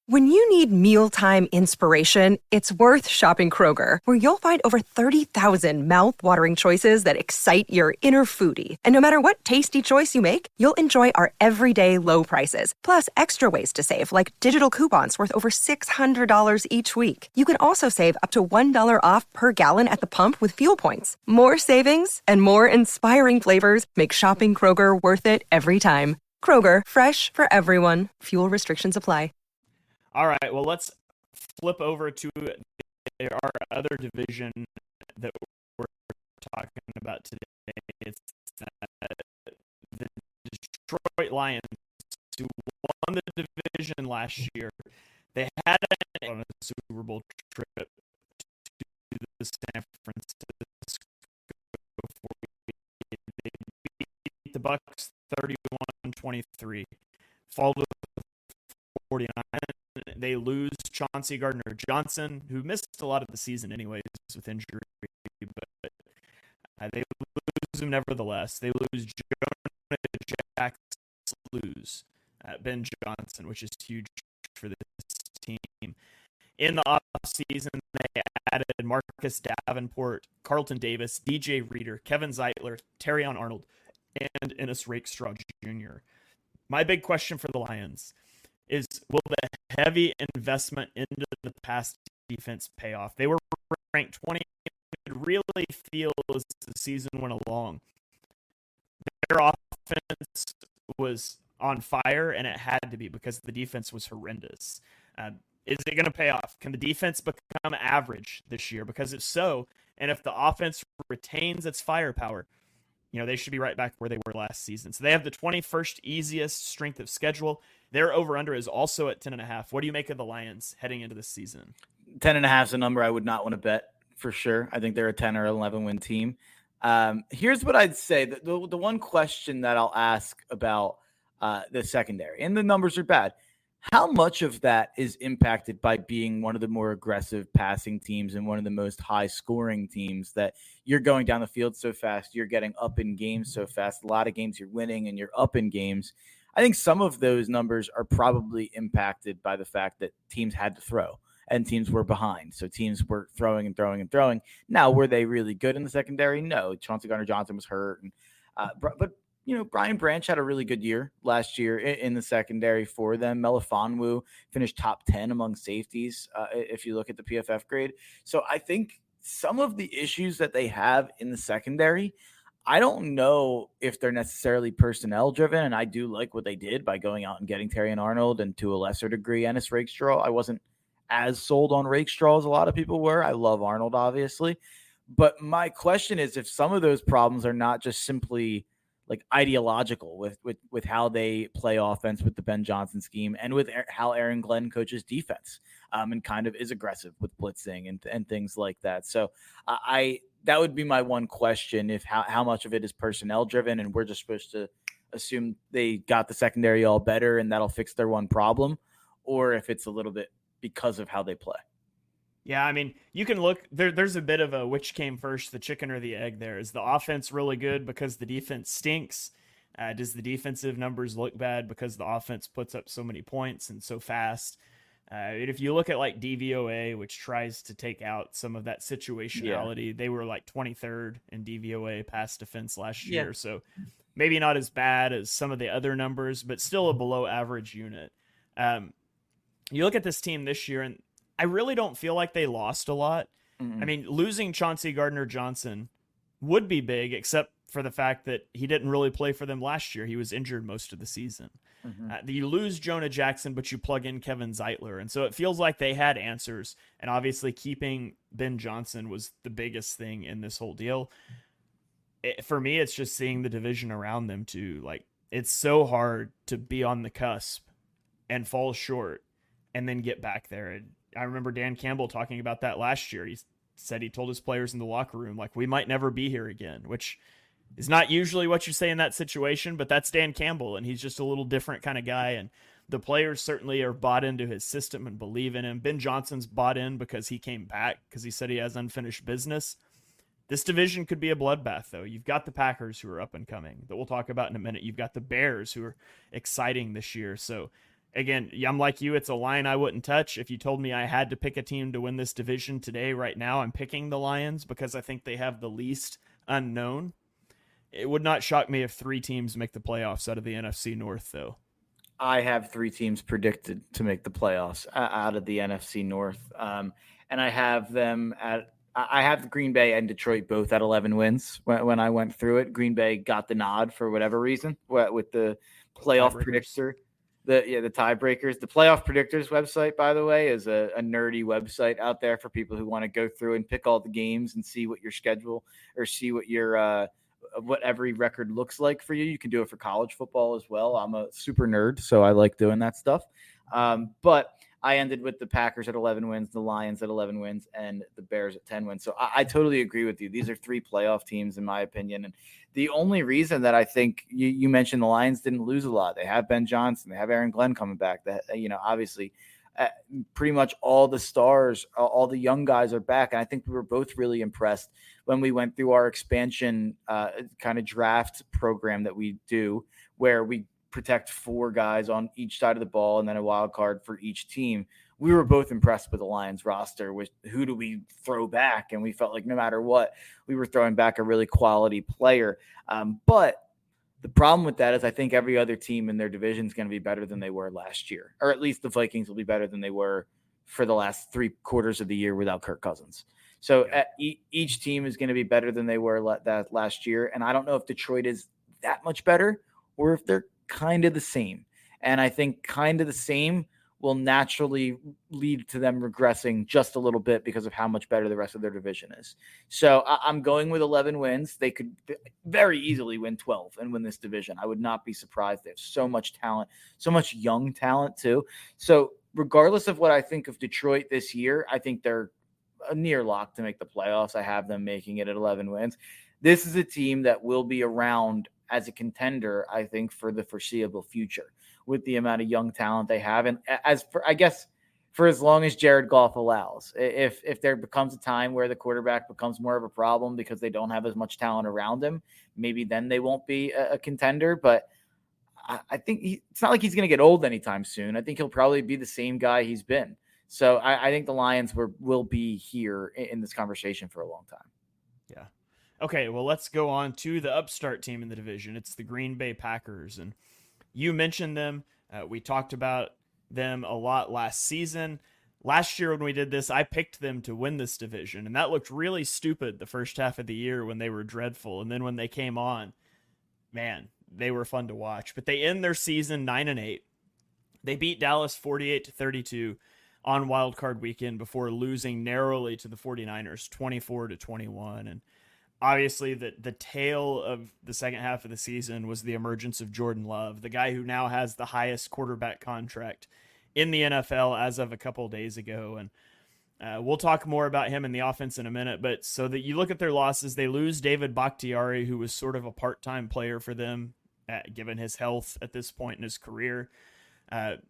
When you need mealtime inspiration, it's worth shopping Kroger, where you'll find over 30,000 mouth-watering choices that excite your inner foodie. And no matter what tasty choice you make, you'll enjoy our everyday low prices, plus extra ways to save, like digital coupons worth over $600 each week. You can also save up to $1 off per gallon at the pump with fuel points. More savings and more inspiring flavors make shopping Kroger worth it every time. Kroger, fresh for everyone. Fuel restrictions apply. All right, well, let's flip over to our other division that we're talking about today. It's the Detroit Lions, who won the division last year. They had on a Super Bowl trip to the San Francisco. They beat the Bucs 31-23, followed with 49. They lose Chauncey Gardner-Johnson, who missed a lot of the season anyways with injury, but they lose him nevertheless. They lose Jonah Jackson, lose Ben Johnson, which is huge for this team. In the offseason, they added Marcus Davenport, Carlton Davis, DJ Reader, Kevin Zeitler, Terrion Arnold, and Ennis Rakestraw Jr. My big question for the Lions is, will the heavy investment into the pass defense pay off? They were ranked 20. It really feels as the season went along, their offense was on fire, and it had to be because the defense was horrendous. Is it going to pay off? Can the defense become average this year? Because if so, and if the offense retains its firepower, they should be right back where they were last season. So they have the 21st easiest strength of schedule. Their over-under is also at 10.5. What do you make of the Lions heading into this season? 10.5 is a number I would not want to bet for sure. I think they're a 10 or 11 win team. Here's what I'd say. The one question that I'll ask about the secondary, and the numbers are bad. How much of that is impacted by being one of the more aggressive passing teams and one of the most high-scoring teams, that you're going down the field so fast, you're getting up in games so fast, a lot of games you're winning and you're up in games? I think some of those numbers are probably impacted by the fact that teams had to throw and teams were behind. So teams were throwing and throwing and throwing. Now, were they really good in the secondary? No. Chauncey Gardner-Johnson was hurt. But Brian Branch had a really good year last year in the secondary for them. Melifonwu finished top 10 among safeties if you look at the PFF grade. So I think some of the issues that they have in the secondary, I don't know if they're necessarily personnel driven, and I do like what they did by going out and getting Terrion Arnold and to a lesser degree Ennis Rakestraw. I wasn't as sold on Rakestraw as a lot of people were. I love Arnold, obviously. But my question is, if some of those problems are not just simply like ideological with how they play offense with the Ben Johnson scheme and with how Aaron Glenn coaches defense, and kind of is aggressive with blitzing and things like that. So that would be my one question, if how much of it is personnel driven and we're just supposed to assume they got the secondary all better and that'll fix their one problem, or if it's a little bit because of how they play. Yeah, I mean, you can look there's a bit of a which came first, the chicken or the egg there. Is the offense really good because the defense stinks? Does the defensive numbers look bad because the offense puts up so many points and so fast? If you look at like DVOA, which tries to take out some of that situationality, they were like 23rd in DVOA pass defense last year. So maybe not as bad as some of the other numbers, but still a below average unit. You look at this team this year, and I really don't feel like they lost a lot. I mean, losing Chauncey Gardner-Johnson would be big, except for the fact that he didn't really play for them last year. He was injured most of the season. You lose Jonah Jackson, but you plug in Kevin Zeitler. And so it feels like they had answers. And obviously keeping Ben Johnson was the biggest thing in this whole deal. For me, it's just seeing the division around them too. Like, it's so hard to be on the cusp and fall short and then get back there. And I remember Dan Campbell talking about that last year. He said he told his players in the locker room, like, we might never be here again, which is not usually what you say in that situation, but that's Dan Campbell, and he's just a little different kind of guy. And the players certainly are bought into his system and believe in him. Ben Johnson's bought in because he came back, because he said he has unfinished business. This division could be a bloodbath, though. You've got the Packers, who are up and coming, that we'll talk about in a minute. You've got the Bears, who are exciting this year. So again, I'm like you. It's a line I wouldn't touch. If you told me I had to pick a team to win this division today, right now, I'm picking the Lions because I think they have the least unknown. It would not shock me if 3 teams make the playoffs out of the NFC North, though. I have 3 teams predicted to make the playoffs out of the NFC North. And I have them I have Green Bay and Detroit both at 11 wins. When I went through it, Green Bay got the nod for whatever reason with the playoff predictor. The tiebreakers. The playoff predictors website, by the way, is a nerdy website out there for people who want to go through and pick all the games and see what your schedule or see what your what every record looks like for you. You can do it for college football as well. I'm a super nerd, so I like doing that stuff. But I ended with the Packers at 11 wins, the Lions at 11 wins, and the Bears at 10 wins. So I totally agree with you. These are 3 playoff teams, in my opinion. And the only reason that I think you mentioned the Lions didn't lose a lot. They have Ben Johnson. They have Aaron Glenn coming back. That, obviously pretty much all the stars, all the young guys are back. And I think we were both really impressed when we went through our expansion kind of draft program that we do, where we protect 4 guys on each side of the ball and then a wild card for each team. We were both impressed with the Lions roster with who do we throw back? And we felt like no matter what, we were throwing back a really quality player. But the problem with that is I think every other team in their division is going to be better than they were last year, or at least the Vikings will be better than they were for the last 3 quarters of the year without Kirk Cousins. So each team is going to be better than they were that last year. And I don't know if Detroit is that much better or if they're kind of the same. And I think kind of the same will naturally lead to them regressing just a little bit because of how much better the rest of their division is. So I'm going with 11 wins. They could very easily win 12 and win this division. I would not be surprised. They have so much talent, so much young talent too. So regardless of what I think of Detroit this year, I think they're a near lock to make the playoffs. I have them making it at 11 wins. This is a team that will be around as a contender, I think, for the foreseeable future with the amount of young talent they have. And as for, I guess, for as long as Jared Goff allows, if there becomes a time where the quarterback becomes more of a problem because they don't have as much talent around him, maybe then they won't be a contender. But I think it's not like he's going to get old anytime soon. I think he'll probably be the same guy he's been. So I think the Lions will be here in this conversation for a long time. Yeah. Okay, well, let's go on to the upstart team in the division. It's the Green Bay Packers, and you mentioned them. We talked about them a lot last season. Last year when we did this, I picked them to win this division, and that looked really stupid the first half of the year when they were dreadful, and then when they came on, man, they were fun to watch. But they end their season 9-8. They beat Dallas 48-32 on Wild Card Weekend before losing narrowly to the 49ers 24-21, and obviously, the tail of the second half of the season was the emergence of Jordan Love, the guy who now has the highest quarterback contract in the NFL as of a couple of days ago. And we'll talk more about him in the offense in a minute. But so that you look at their losses, they lose David Bakhtiari, who was sort of a part-time player for them given his health at this point in his career.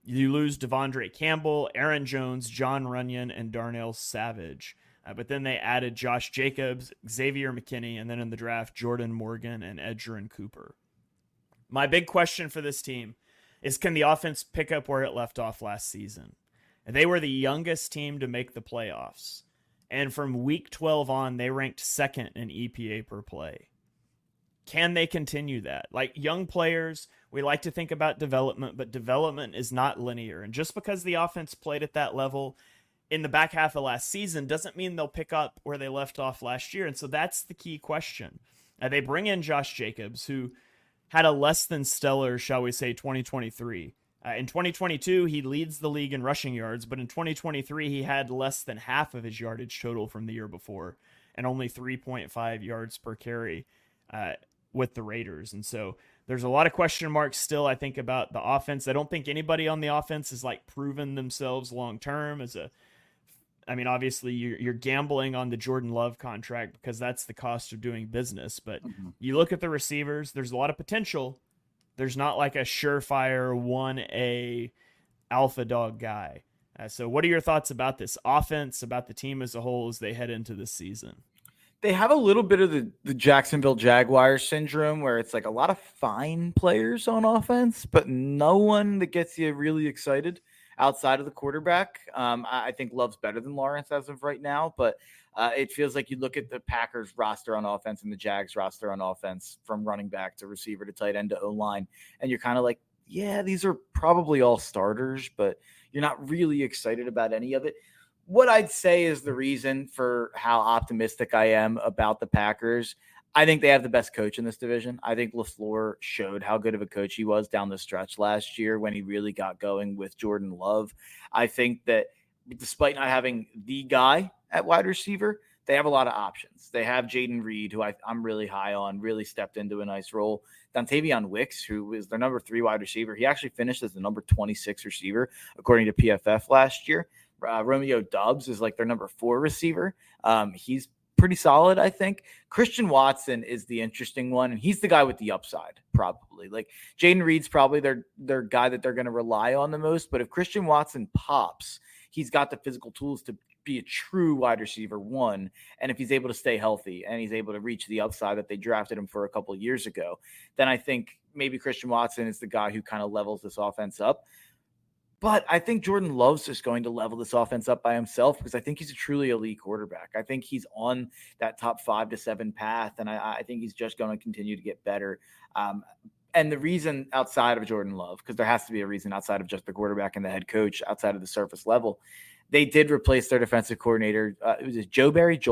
You lose Devondre Campbell, Aaron Jones, John Runyon, and Darnell Savage. But then they added Josh Jacobs, Xavier McKinney, and then in the draft, Jordan Morgan and Edgerrin Cooper. My big question for this team is, can the offense pick up where it left off last season? They were the youngest team to make the playoffs. And from week 12 on, they ranked second in EPA per play. Can they continue that? Like, young players, we like to think about development, but development is not linear. And just because the offense played at that level in the back half of last season doesn't mean they'll pick up where they left off last year. And so that's the key question. They bring in Josh Jacobs, who had a less than stellar, shall we say, 2023. In 2022, he leads the league in rushing yards, but in 2023, he had less than half of his yardage total from the year before and only 3.5 yards per carry with the Raiders. And so there's a lot of question marks still, I think, about the offense. I don't think anybody on the offense has proven themselves long-term obviously you're gambling on the Jordan Love contract because that's the cost of doing business. But you look at the receivers, there's a lot of potential. There's not like a surefire 1A alpha dog guy. So what are your thoughts about this offense, about the team as a whole as they head into this season? They have a little bit of the Jacksonville Jaguars syndrome where it's like a lot of fine players on offense, but no one that gets you really excited outside of the quarterback. I think Love's better than Lawrence as of right now, but it feels like you look at the Packers roster on offense and the Jags roster on offense, from running back to receiver to tight end to O-line, and you're kind of like, yeah, these are probably all starters, but you're not really excited about any of it. What I'd say is the reason for how optimistic I am about the Packers. I think they have the best coach in this division. I think LaFleur showed how good of a coach he was down the stretch last year when he really got going with Jordan Love. I think that despite not having the guy at wide receiver, they have a lot of options. They have Jaden Reed, who I'm really high on, really stepped into a nice role. Dontavion Wicks, who is their number 3 wide receiver. He actually finished as the number 26 receiver, according to PFF last year. Romeo Doubs is their number 4 receiver. He's pretty solid, I think. Christian Watson is the interesting one, and he's the guy with the upside, probably. Jaden Reed's probably their guy that they're going to rely on the most, but if Christian Watson pops, he's got the physical tools to be a true wide receiver 1, and if he's able to stay healthy and he's able to reach the upside that they drafted him for a couple of years ago, then I think maybe Christian Watson is the guy who kind of levels this offense up. But I think Jordan Love's just going to level this offense up by himself because I think he's a truly elite quarterback. I think he's on that top 5 to 7 path, and I think he's just going to continue to get better. And the reason outside of Jordan Love, because there has to be a reason outside of just the quarterback and the head coach, outside of the surface level, they did replace their defensive coordinator. Was it Joe Barry, I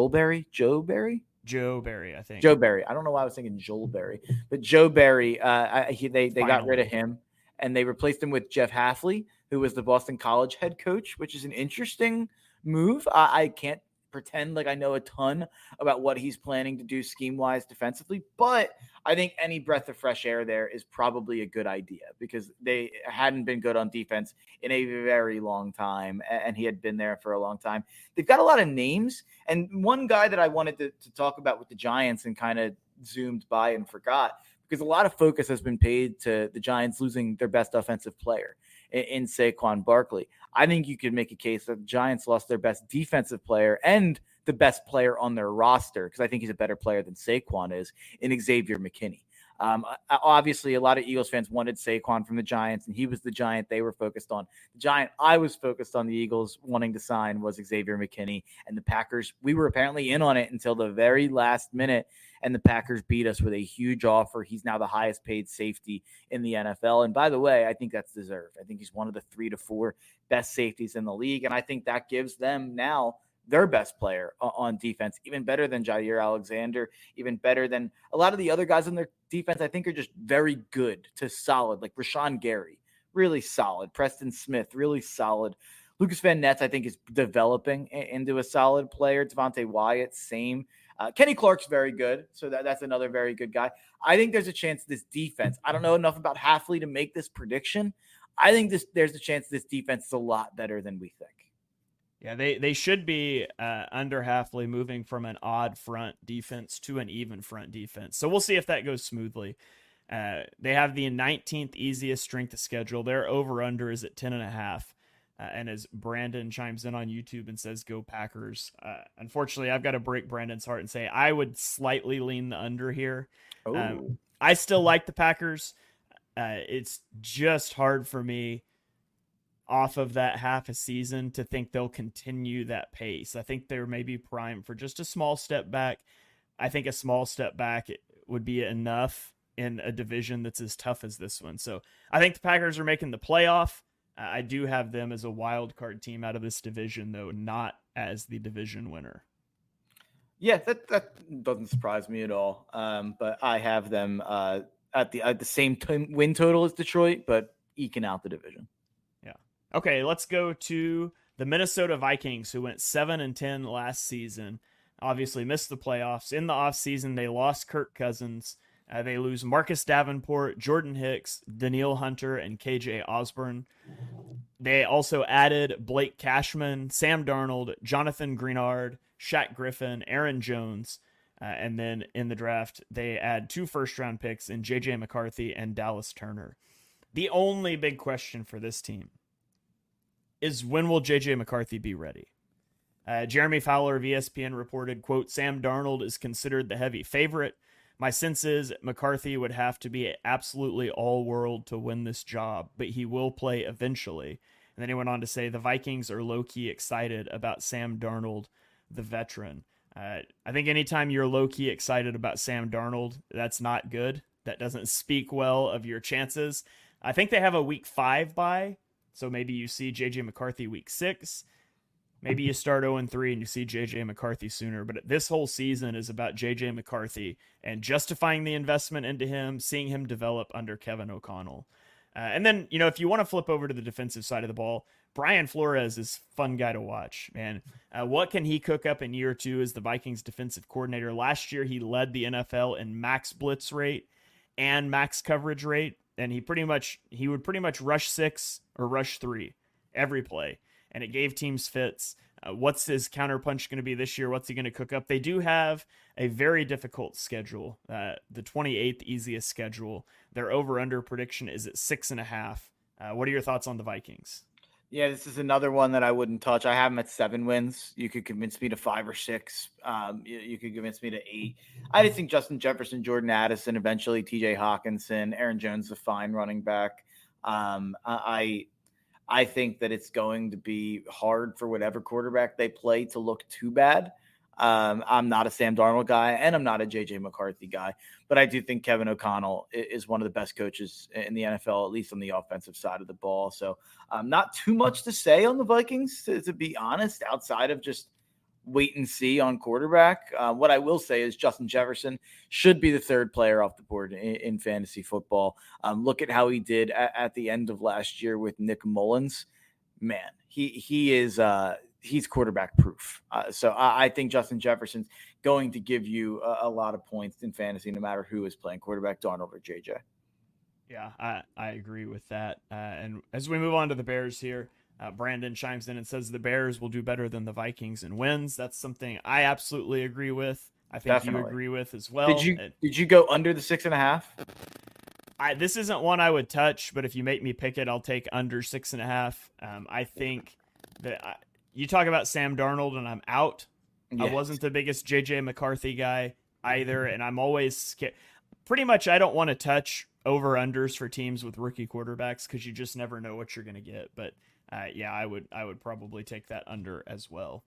think. Joe Barry. I don't know why I was thinking Joel Barry, but Joe Barry, they got rid of him, and they replaced him with Jeff Hafley, who was the Boston College head coach, which is an interesting move. I can't pretend like I know a ton about what he's planning to do scheme-wise defensively, but I think any breath of fresh air there is probably a good idea because they hadn't been good on defense in a very long time, and he had been there for a long time. They've got a lot of names, and one guy that I wanted to talk about with the Giants and kind of zoomed by and forgot, because a lot of focus has been paid to the Giants losing their best offensive player in Saquon Barkley. I think you could make a case that the Giants lost their best defensive player and the best player on their roster, because I think he's a better player than Saquon is, in Xavier McKinney. Obviously, a lot of Eagles fans wanted Saquon from the Giants, and he was the Giant they were focused on. The Giant I was focused on the Eagles wanting to sign was Xavier McKinney, and the Packers, we were apparently in on it until the very last minute, and the Packers beat us with a huge offer. He's now the highest paid safety in the NFL. And by the way, I think that's deserved. I think he's one of the 3 to 4 best safeties in the league, and I think that gives them now their best player on defense, even better than Jair Alexander, even better than a lot of the other guys on their defense. I think are just very good to solid, like Rashawn Gary, really solid. Preston Smith, really solid. Lucas Van Ness, I think, is developing into a solid player. Devontae Wyatt, same. Kenny Clark's very good, so that's another very good guy. I think there's a chance this defense, I don't know enough about Hafley to make this prediction. I think there's a chance this defense is a lot better than we think. Yeah, they should be under Hafley, moving from an odd front defense to an even front defense. So we'll see if that goes smoothly. They have the 19th easiest strength of schedule. Their over-under is at 10.5. And as Brandon chimes in on YouTube and says, go Packers. Unfortunately, I've got to break Brandon's heart and say I would slightly lean the under here. I still like the Packers. It's just hard for me off of that half a season to think they'll continue that pace. I think they're maybe primed for just a small step back. I think a small step back would be enough in a division that's as tough as this one. So I think the Packers are making the playoff. I do have them as a wild card team out of this division, though, not as the division winner. Yeah, that doesn't surprise me at all. But I have them at the same win total as Detroit, but eking out the division. Yeah. Okay, let's go to the Minnesota Vikings, who went 7-10 last season. Obviously missed the playoffs. In the offseason, they lost Kirk Cousins. They lose Marcus Davenport, Jordan Hicks, Daniil Hunter, and KJ Osborne. They also added Blake Cashman, Sam Darnold, Jonathan Greenard, Shaq Griffin, Aaron Jones. And then in the draft, they add 2 first-round picks in J.J. McCarthy and Dallas Turner. The only big question for this team is, when will J.J. McCarthy be ready? Jeremy Fowler of ESPN reported, quote, Sam Darnold is considered the heavy favorite. My sense is McCarthy would have to be absolutely all-world to win this job, but he will play eventually. And then he went on to say the Vikings are low-key excited about Sam Darnold, the veteran. I think anytime you're low-key excited about Sam Darnold, that's not good. That doesn't speak well of your chances. I think they have a week 5 bye, so maybe you see J.J. McCarthy week 6. Maybe you start 0-3 and you see J.J. McCarthy sooner, but this whole season is about J.J. McCarthy and justifying the investment into him, seeing him develop under Kevin O'Connell. And then, if you want to flip over to the defensive side of the ball, Brian Flores is a fun guy to watch, man. What can he cook up in year 2 as the Vikings defensive coordinator? Last year, he led the NFL in max blitz rate and max coverage rate, and he would pretty much rush 6 or rush 3 every play. And it gave teams fits. What's his counterpunch going to be this year? What's he going to cook up? They do have a very difficult schedule, the 28th easiest schedule. Their over-under prediction is at 6.5. What are your thoughts on the Vikings? Yeah, this is another one that I wouldn't touch. I have them at 7 wins. You could convince me to 5 or 6. You could convince me to 8. I just think Justin Jefferson, Jordan Addison, eventually TJ Hawkinson, Aaron Jones, a fine running back. I think that it's going to be hard for whatever quarterback they play to look too bad. I'm not a Sam Darnold guy, and I'm not a J.J. McCarthy guy, but I do think Kevin O'Connell is one of the best coaches in the NFL, at least on the offensive side of the ball. So not too much to say on the Vikings, to be honest, outside of just wait and see on quarterback. What I will say is Justin Jefferson should be the 3rd player off the board in fantasy football. Look at how he did at the end of last year with Nick Mullins. Man, he's quarterback proof. So I think Justin Jefferson's going to give you a lot of points in fantasy, no matter who is playing quarterback, Darnold or JJ. Yeah, I agree with that. And as we move on to the Bears here, Brandon chimes in and says the Bears will do better than the Vikings and wins. That's something I absolutely agree with. I think Definitely. You agree with as well. Did you go under the 6.5? This isn't one I would touch, but if you make me pick it, I'll take under 6.5. I think that you talk about Sam Darnold and I'm out. Yes. I wasn't the biggest J.J. McCarthy guy either, and I'm always scared. Pretty much I don't want to touch over-unders for teams with rookie quarterbacks because you just never know what you're going to get. But yeah, I would probably take that under as well.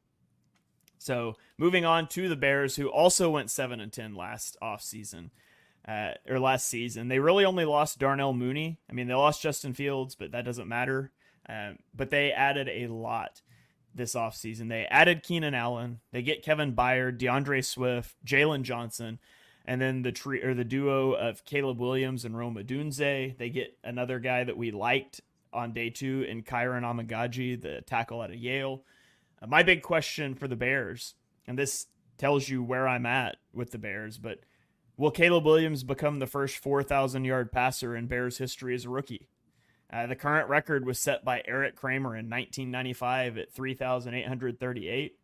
So moving on to the Bears, who also went 7-10 last season. They really only lost Darnell Mooney. I mean, they lost Justin Fields, but that doesn't matter. But they added a lot this offseason. They added Keenan Allen. They get Kevin Byard, DeAndre Swift, Jalen Johnson, and then the duo of Caleb Williams and Rome Odunze. They get another guy that we liked on day 2 in Kyron Amagaji, the tackle out of Yale. My big question for the Bears, and this tells you where I'm at with the Bears, but will Caleb Williams become the first 4,000-yard passer in Bears history as a rookie? The current record was set by Eric Kramer in 1995 at 3,838.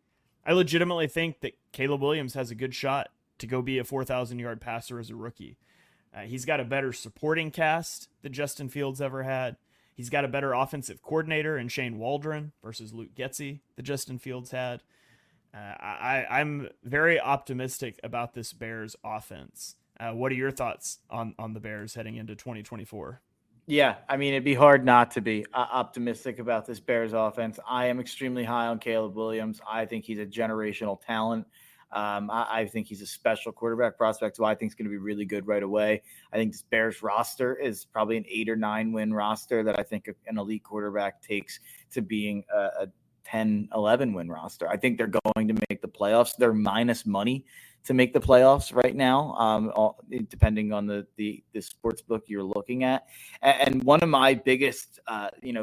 I legitimately think that Caleb Williams has a good shot to go be a 4,000-yard passer as a rookie. He's got a better supporting cast than Justin Fields ever had. He's got a better offensive coordinator in Shane Waldron versus Luke Getsy that Justin Fields had. I'm very optimistic about this Bears offense. What are your thoughts on the Bears heading into 2024? Yeah, I mean, it'd be hard not to be optimistic about this Bears offense. I am extremely high on Caleb Williams. I think he's a generational talent. I think he's a special quarterback prospect, who I think is going to be really good right away. I think this Bears roster is probably an 8 or 9 win roster that I think an elite quarterback takes to being a 10, 11 win roster. I think they're going to make the playoffs. They're minus money to make the playoffs right now, depending on the sports book you're looking at. And one of my biggest,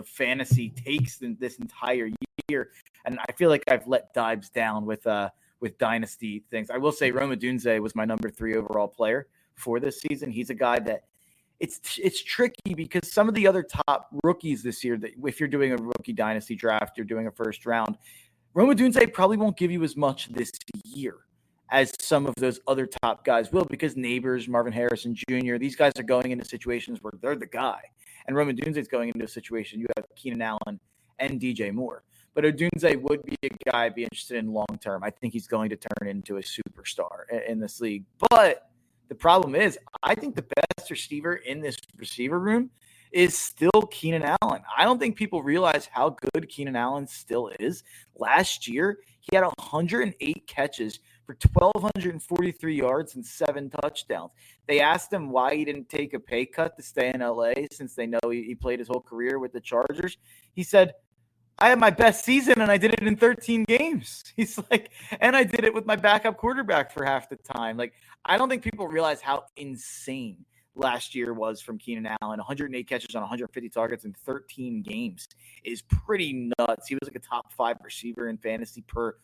fantasy takes in this entire year, and I feel like I've let Dibes down with dynasty things. I will say Rome Odunze was my number 3 overall player for this season. He's a guy that it's tricky because some of the other top rookies this year, that if you're doing a rookie dynasty draft, you're doing a first round, Rome Odunze probably won't give you as much this year as some of those other top guys will, because Neighbors, Marvin Harrison Jr., these guys are going into situations where they're the guy. And Rome Odunze is going into a situation you have Keenan Allen and DJ Moore. But Odunze would be a guy I'd be interested in long term. I think he's going to turn into a superstar in this league. But the problem is, I think the best receiver in this receiver room is still Keenan Allen. I don't think people realize how good Keenan Allen still is. Last year, he had 108 catches for 1,243 yards and 7 touchdowns. They asked him why he didn't take a pay cut to stay in LA, since they know he played his whole career with the Chargers. He said, I had my best season and I did it in 13 games. He's like, and I did it with my backup quarterback for half the time. Like, I don't think people realize how insane last year was from Keenan Allen. 108 catches on 150 targets in 13 games is pretty nuts. He was like a top 5 receiver in fantasy per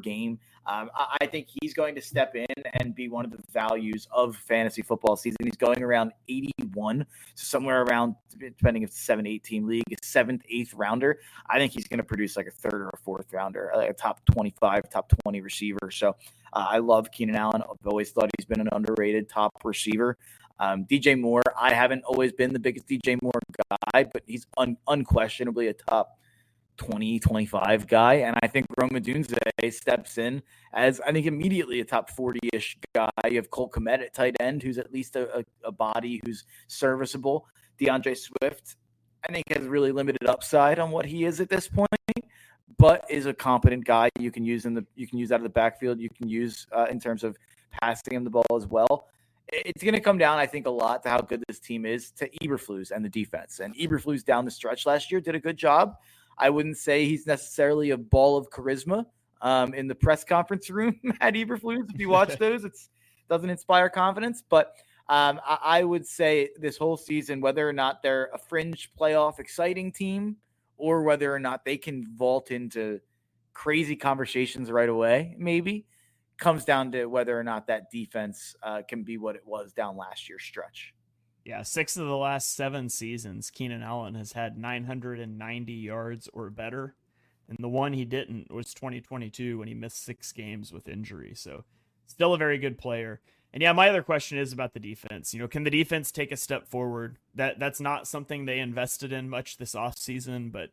game. I think he's going to step in and be one of the values of fantasy football season. He's going around 81, somewhere around, depending if it's a 7-8 team league, a 7th, 8th rounder. I think he's going to produce like a 3rd or a 4th rounder, like a top 25, top 20 receiver. So I love Keenan Allen. I've always thought he's been an underrated top receiver. DJ Moore, I haven't always been the biggest DJ Moore guy, but he's unquestionably a top 20, 25 guy. And I think Rome Odunze steps in as, I think, immediately a top 40-ish guy. You have Colt Kmet at tight end, who's at least a body who's serviceable. DeAndre Swift, I think, has really limited upside on what he is at this point, but is a competent guy you can use out of the backfield. You can use in terms of passing him the ball as well. It's going to come down, I think, a lot to how good this team is to Eberflus and the defense. And Eberflus down the stretch last year did a good job. I wouldn't say he's necessarily a ball of charisma in the press conference room at Eberflus. If you watch those, it doesn't inspire confidence. But I would say this whole season, whether or not they're a fringe playoff exciting team or whether or not they can vault into crazy conversations right away, maybe, comes down to whether or not that defense can be what it was down last year's stretch. Yeah, 6 of the last 7 seasons, Keenan Allen has had 990 yards or better. And the one he didn't was 2022 when he missed 6 games with injury. So still a very good player. And yeah, my other question is about the defense. Can the defense take a step forward? That's not something they invested in much this offseason, but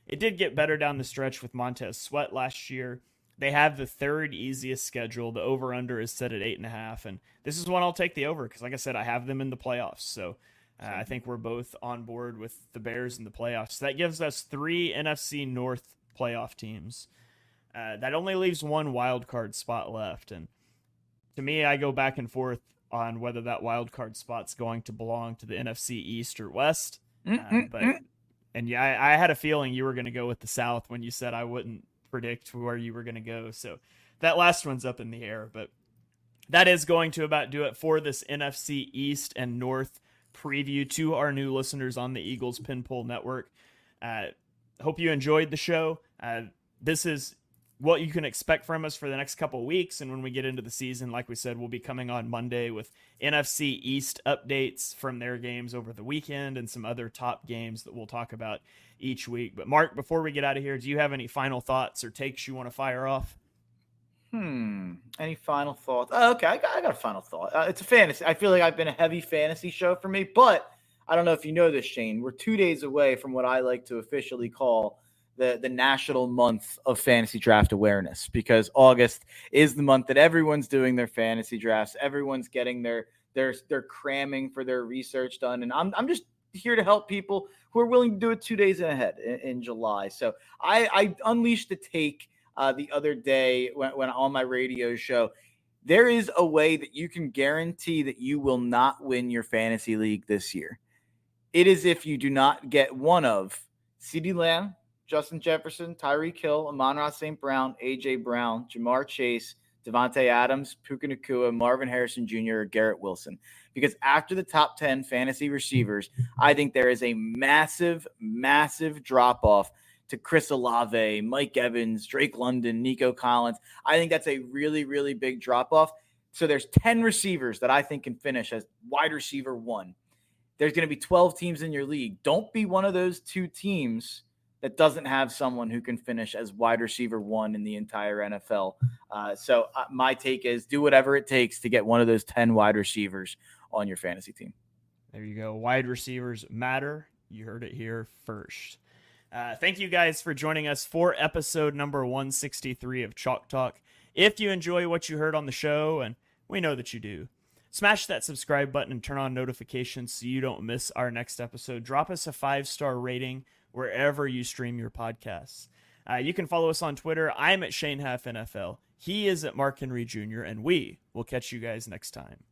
it did get better down the stretch with Montez Sweat last year. They have the 3rd easiest schedule. The over-under is set at 8.5. And this is one I'll take the over because, like I said, I have them in the playoffs. So I think we're both on board with the Bears in the playoffs. So that gives us 3 NFC North playoff teams. That only leaves 1 wild card spot left. And to me, I go back and forth on whether that wild card spot's going to belong to the NFC East or West. I had a feeling you were going to go with the South when you said I wouldn't predict where you were going to go. So that last one's up in the air, but that is going to about do it for this NFC East and North preview to our new listeners on the Eagles Pinpool Network. Hope you enjoyed the show. This is what you can expect from us for the next couple of weeks. And when we get into the season, like we said, we'll be coming on Monday with NFC East updates from their games over the weekend and some other top games that we'll talk about each week. But Mark, before we get out of here, do you have any final thoughts or takes you want to fire off? Any final thoughts? Okay, I got a final thought. It's a fantasy. I feel like I've been a heavy fantasy show for me, but I don't know if you know this, Shane. We're 2 days away from what I like to officially call the national month of fantasy draft awareness, because August is the month that everyone's doing their fantasy drafts. Everyone's getting their cramming for their research done, and I'm just here to help people who are willing to do it 2 days ahead in July. So I unleashed the take the other day when on my radio show. There is a way that you can guarantee that you will not win your fantasy league this year. It is if you do not get one of CeeDee Lamb, Justin Jefferson, Tyreek Hill, Amon-Ra St. Brown, A.J. Brown, Jamar Chase, Devontae Adams, Puka Nacua, Marvin Harrison Jr., or Garrett Wilson. Because after the top 10 fantasy receivers, I think there is a massive, massive drop-off to Chris Olave, Mike Evans, Drake London, Nico Collins. I think that's a really, really big drop-off. So there's 10 receivers that I think can finish as wide receiver 1. There's going to be 12 teams in your league. Don't be one of those 2 teams that doesn't have someone who can finish as wide receiver 1 in the entire NFL. So my take is do whatever it takes to get one of those 10 wide receivers on your fantasy team. There you go. Wide receivers matter. You heard it here first. Thank you guys for joining us for episode number 163 of Chalk Talk. If you enjoy what you heard on the show, and we know that you do, smash that subscribe button and turn on notifications so you don't miss our next episode. Drop us a 5-star rating wherever you stream your podcasts. You can follow us on Twitter. I'm at Shane Half NFL. He is at Mark Henry Jr., and we will catch you guys next time.